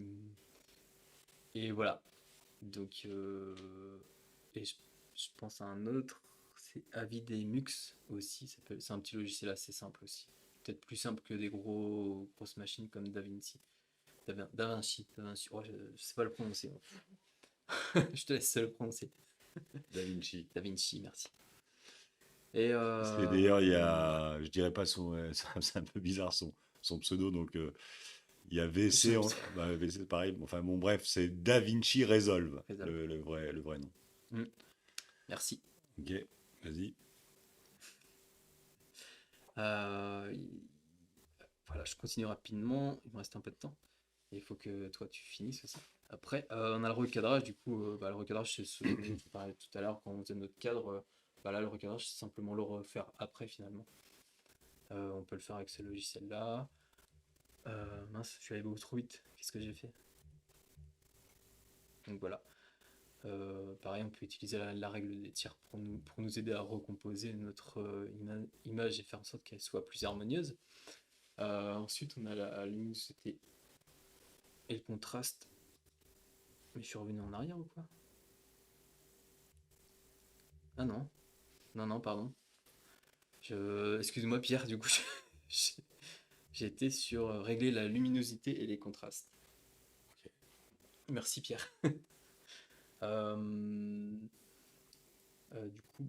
et voilà. Donc et je pense à un autre, c'est Avidemux aussi. C'est un petit logiciel assez simple aussi. Peut-être plus simple que des grosses machines comme DaVinci. DaVinci. Ouais, je sais pas le prononcer. Je te laisse le prononcer. Da Vinci. DaVinci, merci. Et Parce que d'ailleurs, il y a, je dirais pas son, c'est un peu bizarre son pseudo, donc il y a VC, VC pareil, enfin bon, bref, c'est Da Vinci Resolve, Resolve. le vrai nom. Mm. Merci. Ok, vas-y. Euh, il- voilà, je continue rapidement. Il me reste un peu de temps. Et il faut que toi tu finisses aussi. Après, on a le recadrage. Du coup, le recadrage, c'est ce dont je parlais tout à l'heure quand on faisait notre cadre. Là, le recadrage, c'est simplement le refaire après finalement. On peut le faire avec ce logiciel-là. Mince, je suis allé beaucoup trop vite. Qu'est-ce que j'ai fait? Donc voilà. Pareil, on peut utiliser la règle des tiers pour nous aider à recomposer notre image et faire en sorte qu'elle soit plus harmonieuse. Ensuite, on a la luminosité et le contraste. Mais je suis revenu en arrière ou quoi? Ah non, non, pardon. Excuse-moi Pierre, du coup, j'ai j'ai été sur régler la luminosité et les contrastes. Ok. Merci Pierre. Euh, du coup,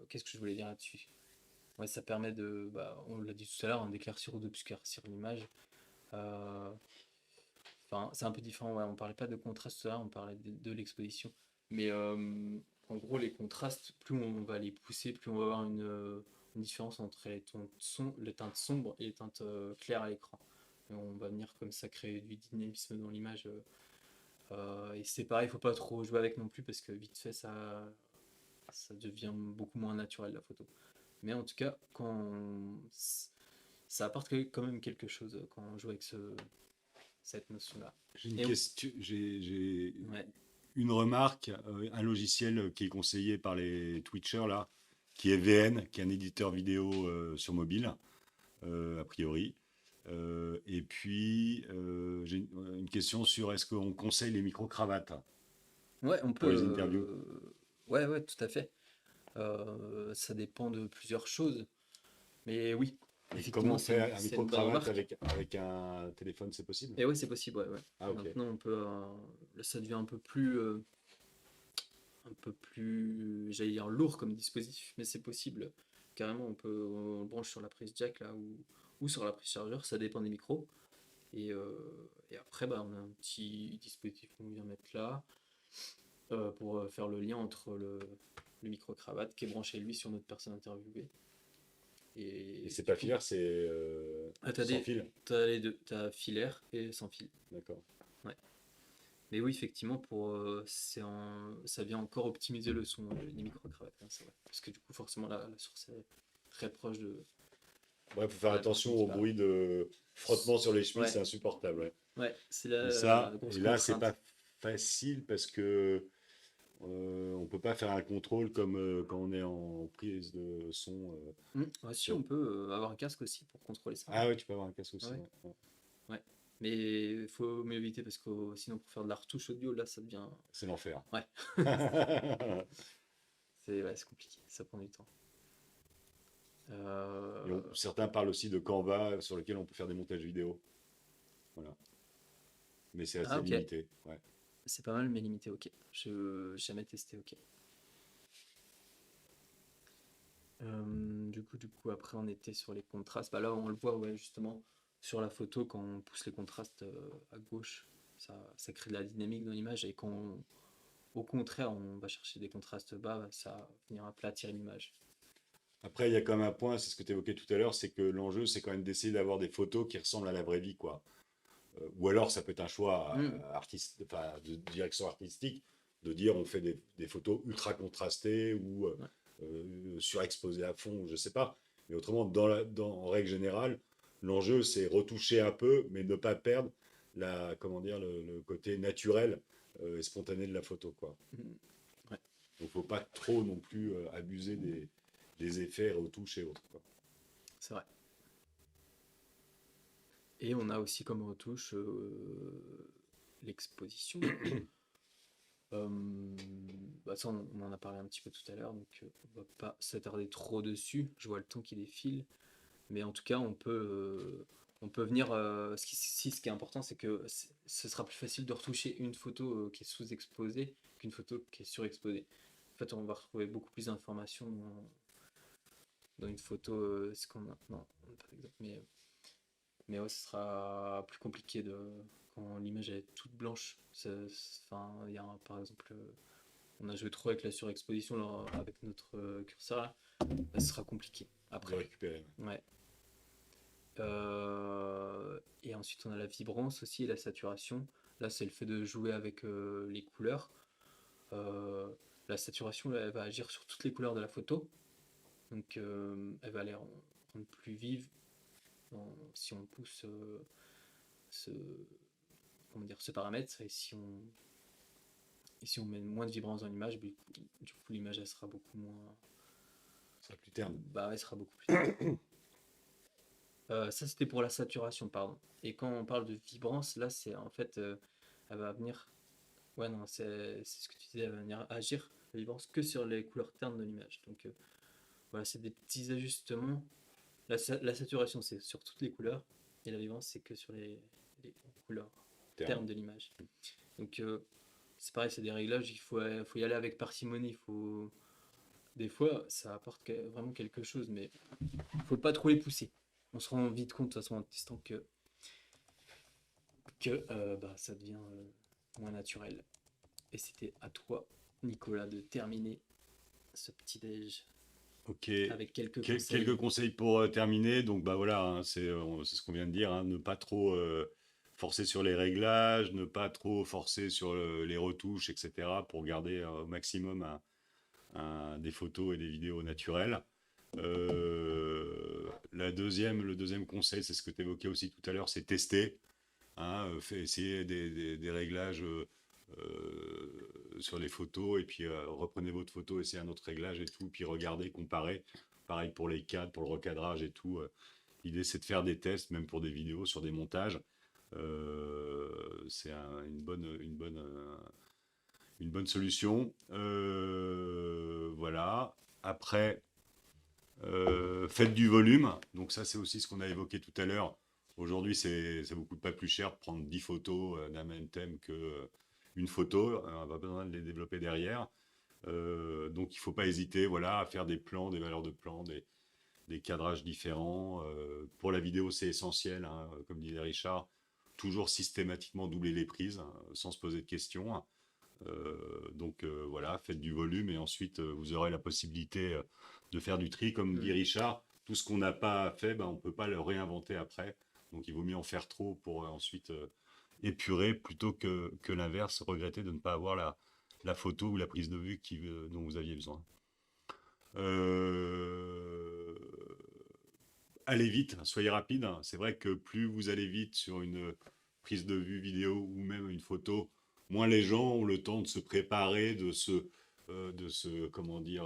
qu'est-ce que je voulais dire là-dessus? Ouais, ça permet on l'a dit tout à l'heure, d'éclaircir ou d'obscurcir l'image. Euh, Enfin, c'est un peu différent, ouais, on parlait pas de contraste tout à l'heure, on parlait de l'exposition. Mais en gros, les contrastes, plus on va les pousser, plus on va avoir une différence entre les teintes sombres et les teintes claires à l'écran. Et on va venir comme ça créer du dynamisme dans l'image. Et c'est pareil, il faut pas trop jouer avec non plus parce que vite fait, ça devient beaucoup moins naturel la photo. Mais en tout cas, ça apporte quand même quelque chose quand on joue avec cette notion-là. J'ai une Et question, ouais. une remarque, un logiciel qui est conseillé par les Twitchers là, qui est VN, qui est un éditeur vidéo sur mobile, a priori. Et puis, j'ai une question sur est-ce qu'on conseille les micro-cravates Ouais, on pour peut. les interviews? Ouais, ouais, tout à fait. Ça dépend de plusieurs choses. Mais oui, Et comment effectivement, on fait un c'est une bonne micro-cravate remarque. avec un téléphone, c'est possible? Et ouais, c'est possible, ouais, ouais. Ah, ok. Maintenant, on peut. Là, ça devient un peu plus, j'allais dire lourd comme dispositif, mais c'est possible. Carrément, on le branche sur la prise jack là ou sur la prise chargeur, ça dépend des micros. Et après, bah, on a un petit dispositif qu'on vient mettre là pour faire le lien entre le micro-cravate qui est branché lui sur notre personne interviewée. Et Et c'est du pas coup, filaire, c'est t'as sans fil. t'as les deux, t'as filaire et sans fil. D'accord. Ouais. Mais oui, effectivement, ça vient encore optimiser le son, les micro-cravates, hein, c'est vrai. Parce que du coup, forcément, la source est très proche de Ouais, faut faire la attention personne qui au parle. bruit de frottement sur les chemises, Ouais, c'est insupportable. Ouais. ouais, c'est Et la ça, grosse et là, c'est contrainte. pas facile parce que on peut pas faire un contrôle comme quand on est en prise de son. Ouais, si, Sur- on peut avoir un casque aussi pour contrôler ça, hein. Ah ouais, tu peux avoir un casque aussi. Ouais, Ouais. Ouais. ouais. Mais il faut mieux éviter parce que sinon, pour faire de la retouche audio, là, ça devient. C'est l'enfer. Ouais, c'est compliqué, ça prend du temps. Et Euh, certains parlent aussi de Canva sur lequel on peut faire des montages vidéo. Voilà. Mais c'est Ah, assez ok, limité. Ouais. c'est pas mal, mais limité, ok. Je j'ai jamais testé, ok. Du coup, après, on était sur les contrastes. Bah là, on le voit, ouais, justement, sur la photo, quand on pousse les contrastes à gauche, ça crée de la dynamique dans l'image. Et au contraire, on va chercher des contrastes bas, bah, ça va venir aplatir l'image. Après, il y a quand même un point, c'est ce que tu évoquais tout à l'heure, c'est que l'enjeu, c'est quand même d'essayer d'avoir des photos qui ressemblent à la vraie vie, quoi. Ou alors, ça peut être un choix Hmm, enfin, de direction artistique, de dire on fait des photos ultra contrastées ou ouais, surexposées à fond, je sais pas. Mais autrement, en règle générale, l'enjeu, c'est retoucher un peu, mais ne pas perdre comment dire, le côté naturel et spontané de la photo, quoi. hmm, ouais, Donc, faut pas trop non plus abuser des effets, retouches et autres, quoi. c'est vrai. Et on a aussi comme retouche l'exposition, du coup. Euh, Bah ça, on en a parlé un petit peu tout à l'heure, donc on va pas s'attarder trop dessus. Je vois le temps qui défile. Mais en tout cas, on peut venir. Ce qui est important, c'est que ce sera plus facile de retoucher une photo qui est sous-exposée qu'une photo qui est surexposée. En fait, on va retrouver beaucoup plus d'informations dans une photo. Ce qu'on a. Non, pas d'exemple, mais ouais, ce sera plus compliqué quand l'image est toute blanche. Enfin, il y a par exemple, on a joué trop avec la surexposition là, avec notre curseur là. Là, ce sera compliqué De après. récupérer. Ouais. Et ensuite, on a la vibrance aussi et la saturation. Là, c'est le fait de jouer avec les couleurs. Euh, la saturation, là, elle va agir sur toutes les couleurs de la photo. Donc, elle va les rendre plus vives si on pousse ce, comment dire, ce paramètre. Et si on met moins de vibrance dans l'image, du coup, l'image, elle sera beaucoup moins. Ça sera plus terne. Bah, elle sera beaucoup plus terne. Ça, c'était pour la saturation, pardon. Et quand on parle de vibrance, là, c'est en fait, elle va venir. Ouais, non, c'est ce que tu disais, elle va venir agir, la vibrance, que sur les couleurs ternes de l'image. Donc, voilà, c'est des petits ajustements. La saturation, c'est sur toutes les couleurs. Et la vibrance, c'est que sur les couleurs Terne. ternes de l'image. Donc, c'est pareil, c'est des réglages, il faut y aller avec parcimonie. Des fois, ça apporte vraiment quelque chose, mais il faut pas trop les pousser. On se rend vite compte de toute façon en testant que bah, ça devient moins naturel. Et c'était à toi, Nicolas, de terminer ce petit déj Ok. avec quelques Quelques conseils. conseils pour terminer. Donc, bah voilà, hein, c'est ce qu'on vient de dire, hein, ne pas trop forcer sur les réglages, ne pas trop forcer sur les retouches, etc., pour garder au maximum des photos et des vidéos naturelles. Le deuxième conseil, c'est ce que tu évoquais aussi tout à l'heure, c'est tester. Hein, essayer des réglages sur les photos, et puis reprenez votre photo, essayez un autre réglage et tout, puis regardez, comparez. Pareil pour les cadres, pour le recadrage et tout. L'idée, c'est de faire des tests, même pour des vidéos, sur des montages. C'est une bonne solution. Voilà. Après, faites du volume. Donc ça, c'est aussi ce qu'on a évoqué tout à l'heure. Aujourd'hui, ça vous coûte pas plus cher de prendre 10 photos d'un même thème que une photo. On va pas besoin de les développer derrière. Donc il faut pas hésiter, voilà, à faire des plans, des valeurs de plans, des cadrages différents. Pour la vidéo, c'est essentiel, hein, comme disait Richard, toujours systématiquement doubler les prises, hein, sans se poser de questions. Donc voilà, faites du volume et ensuite vous aurez la possibilité de faire du tri. Comme dit Richard, tout ce qu'on n'a pas fait, ben, on ne peut pas le réinventer après. Donc il vaut mieux en faire trop pour ensuite épurer plutôt que l'inverse, regretter de ne pas avoir la photo ou la prise de vue dont vous aviez besoin. Allez vite, soyez rapide. C'est vrai que plus vous allez vite sur une prise de vue vidéo ou même une photo, moins les gens ont le temps de se préparer, comment dire,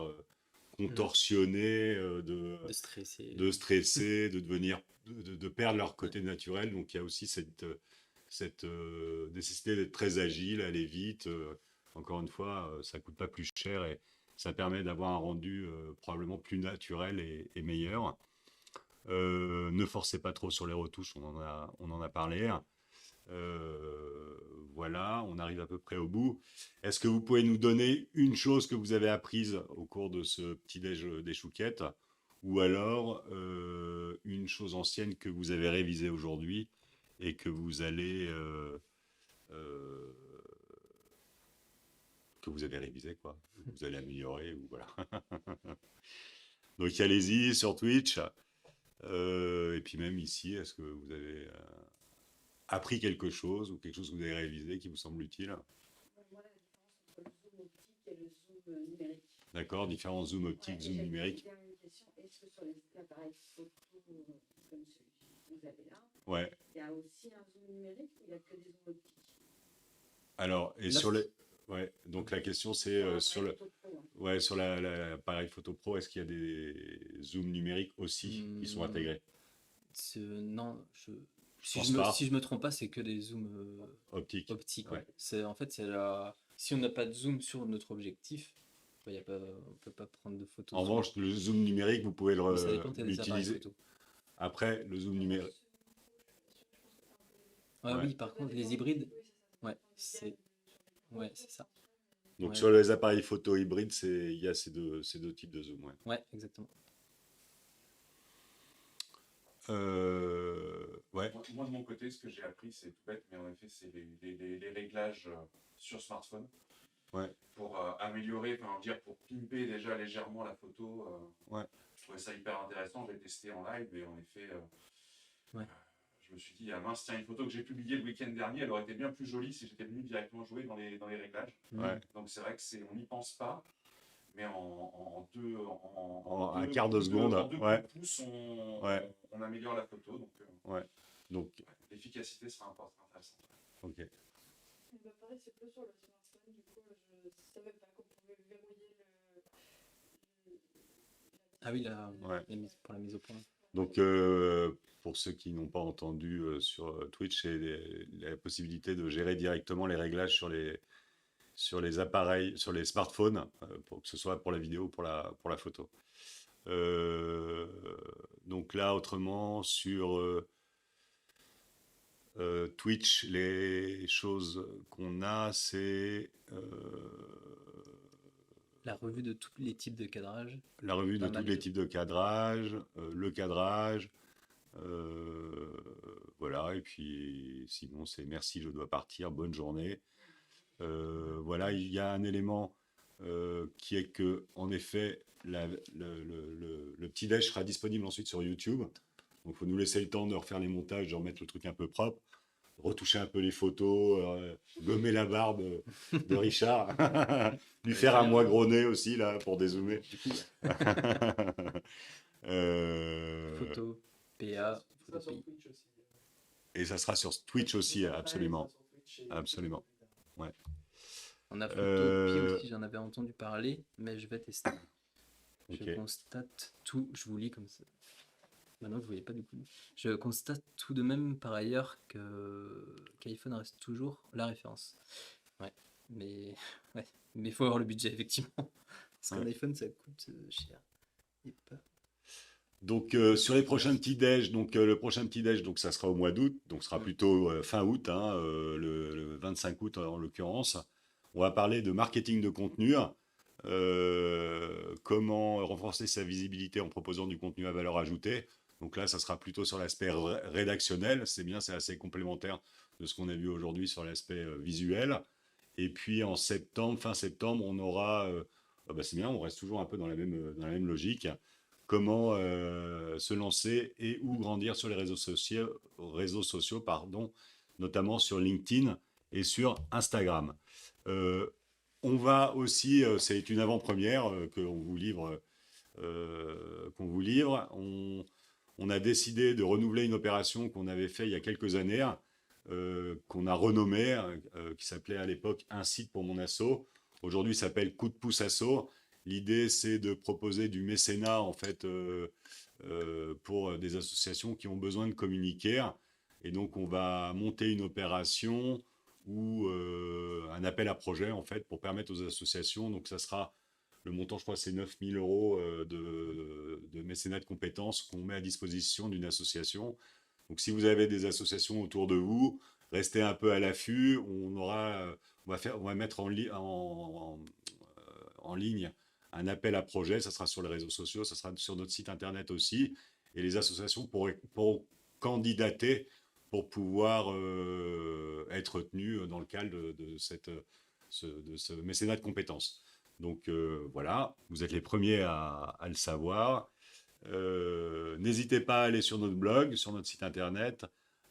contorsionner, De stresser. de stresser, de devenir, de perdre leur côté naturel. Donc il y a aussi cette nécessité d'être très agile, aller vite. Encore une fois, ça coûte pas plus cher et ça permet d'avoir un rendu probablement plus naturel et meilleur. Ne forcez pas trop sur les retouches, on en a parlé. Voilà, on arrive à peu près au bout. Est-ce que vous pouvez nous donner une chose que vous avez apprise au cours de ce petit déj des chouquettes, ou alors une chose ancienne que vous avez révisée aujourd'hui et que vous allez réviser, quoi. Vous allez améliorer, ou voilà. Donc allez-y sur Twitch. Et puis même ici, est-ce que vous avez appris quelque chose ou quelque chose que vous avez réalisé qui vous semble utile? Moi, la différence entre le zoom optique et le zoom numérique. D'accord, différents zoom optiques, zoom numérique. J'avais une question, est-ce que sur les appareils photo comme celui que vous avez là, Ouais. il y a aussi un zoom numérique ou il n'y a que des zooms optiques? Alors, et Là, sur les... Ouais, donc la question c'est sur le... Photo pro, hein. Ouais, sur l'appareil photo pro, est-ce qu'il y a des zooms numériques aussi qui sont intégrés? Non, pense pas. si je me trompe pas, c'est que des zooms Optiques. optiques. Ouais. Ouais. En fait, si on n'a pas de zoom sur notre objectif, on ne peut pas prendre de photos. En revanche, le zoom numérique, vous pouvez Mais ça dépend des appareils l'utiliser. photo. Après, le zoom numérique... Ah Ouais. oui, par contre, les hybrides, ouais, c'est ça. Donc Ouais. sur les appareils photo hybrides, il y a ces deux types de zoom. Ouais. Ouais, exactement. Ouais. Moi, de mon côté, ce que j'ai appris, c'est tout bête, mais en effet, c'est les réglages sur smartphone. Ouais. Pour améliorer, enfin, dire, pour pimper déjà légèrement la photo. Ouais. Je trouvais ça hyper intéressant. J'ai testé en live et en effet, Ouais. je me suis dit, ah mince, tiens, une photo que j'ai publiée le week-end dernier, elle aurait été bien plus jolie si j'étais venu directement jouer dans les réglages. Ouais. Donc c'est vrai que on n'y pense pas, mais en un quart de seconde, en deux ouais. coups de pouce, on améliore la photo. Donc, Donc, l'efficacité sera intéressante. ok. Bah pareil, c'est plus sur le smartphone, du coup, je savais pas qu'on pouvait verrouiller Ah oui, pour la mise au point. Donc, pour ceux qui n'ont pas entendu sur Twitch, c'est la possibilité de gérer directement les réglages sur les appareils, sur les smartphones, pour que ce soit pour la vidéo ou pour la photo. Donc là, autrement, sur Twitch, les choses qu'on a, c'est La revue de tous les types de cadrage. la revue de Pas mal tous les de- types de cadrage, le cadrage, voilà, et puis sinon c'est merci, je dois partir, bonne journée. Voilà, il y a un élément qui est que, en effet, le petit déj sera disponible ensuite sur YouTube. Donc, il faut nous laisser le temps de refaire les montages, de remettre le truc un peu propre, retoucher un peu les photos, gommer la barbe de Richard, lui faire un mois gros nez aussi, là, pour dézoomer. Du coup, photo, PA, Ça photo sur PI. Twitch aussi. Et ça sera sur Twitch aussi, absolument. Ça sur Twitch et- Absolument. Ouais. On a Photopie Euh, aussi, j'en avais entendu parler, mais je vais tester. Je Ok. constate tout, je vous lis comme ça. Maintenant, vous ne voyez pas du coup. Je constate tout de même par ailleurs qu'iPhone reste toujours la référence. Ouais, mais ouais, mais il faut avoir le budget effectivement. Parce qu'un Ouais. iPhone ça coûte cher. Et pas... Donc sur les prochains petits déj, donc le prochain petit déj, donc ça sera au mois d'août, donc ce sera plutôt fin août, hein, le 25 août en l'occurrence. On va parler de marketing de contenu, comment renforcer sa visibilité en proposant du contenu à valeur ajoutée. Donc là, ça sera plutôt sur l'aspect rédactionnel. C'est bien, c'est assez complémentaire de ce qu'on a vu aujourd'hui sur l'aspect visuel. Et puis en septembre, fin septembre, on aura, bah, c'est bien, on reste toujours un peu dans la même logique. Comment se lancer et ou grandir sur les réseaux sociaux, pardon, notamment sur LinkedIn et sur Instagram. Euh, on va aussi, c'est une avant-première qu'on vous livre. On a décidé de renouveler une opération qu'on avait fait il y a quelques années, qu'on a renommée, qui s'appelait à l'époque Un site pour mon asso. Aujourd'hui, ça s'appelle Coup de pouce asso. L'idée, c'est de proposer du mécénat en fait pour des associations qui ont besoin de communiquer. Et donc, on va monter une opération ou un appel à projet en fait pour permettre aux associations. Donc, ça sera le montant, je crois, c'est 9 000 euros de mécénat de compétences qu'on met à disposition d'une association. Donc, si vous avez des associations autour de vous, restez un peu à l'affût. On va mettre en ligne un appel à projet. Ça sera sur les réseaux sociaux, ça sera sur notre site internet aussi. Et les associations pourront candidater pour pouvoir être tenues dans le cadre de ce mécénat de compétences. Donc voilà, vous êtes les premiers à le savoir. N'hésitez pas à aller sur notre blog, sur notre site internet.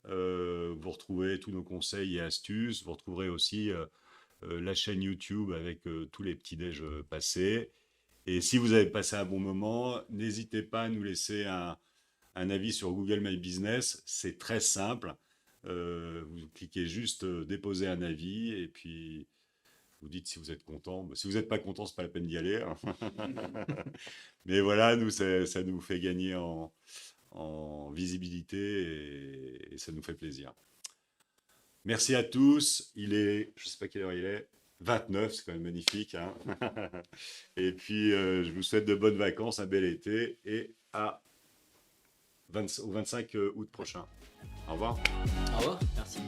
Vous retrouvez tous nos conseils et astuces. Vous retrouverez aussi la chaîne YouTube avec tous les petits déj passés. Et si vous avez passé un bon moment, n'hésitez pas à nous laisser un avis sur Google My Business. C'est très simple. Vous cliquez juste déposer un avis et puis vous dites si vous êtes content. Si vous n'êtes pas content, c'est pas la peine d'y aller, hein. Mais voilà, nous, ça nous fait gagner en visibilité et ça nous fait plaisir. Merci à tous. Je ne sais pas quelle heure il est, 29, c'est quand même magnifique, hein. Et puis, je vous souhaite de bonnes vacances, un bel été et au 25 août prochain. Au revoir. Au revoir, merci.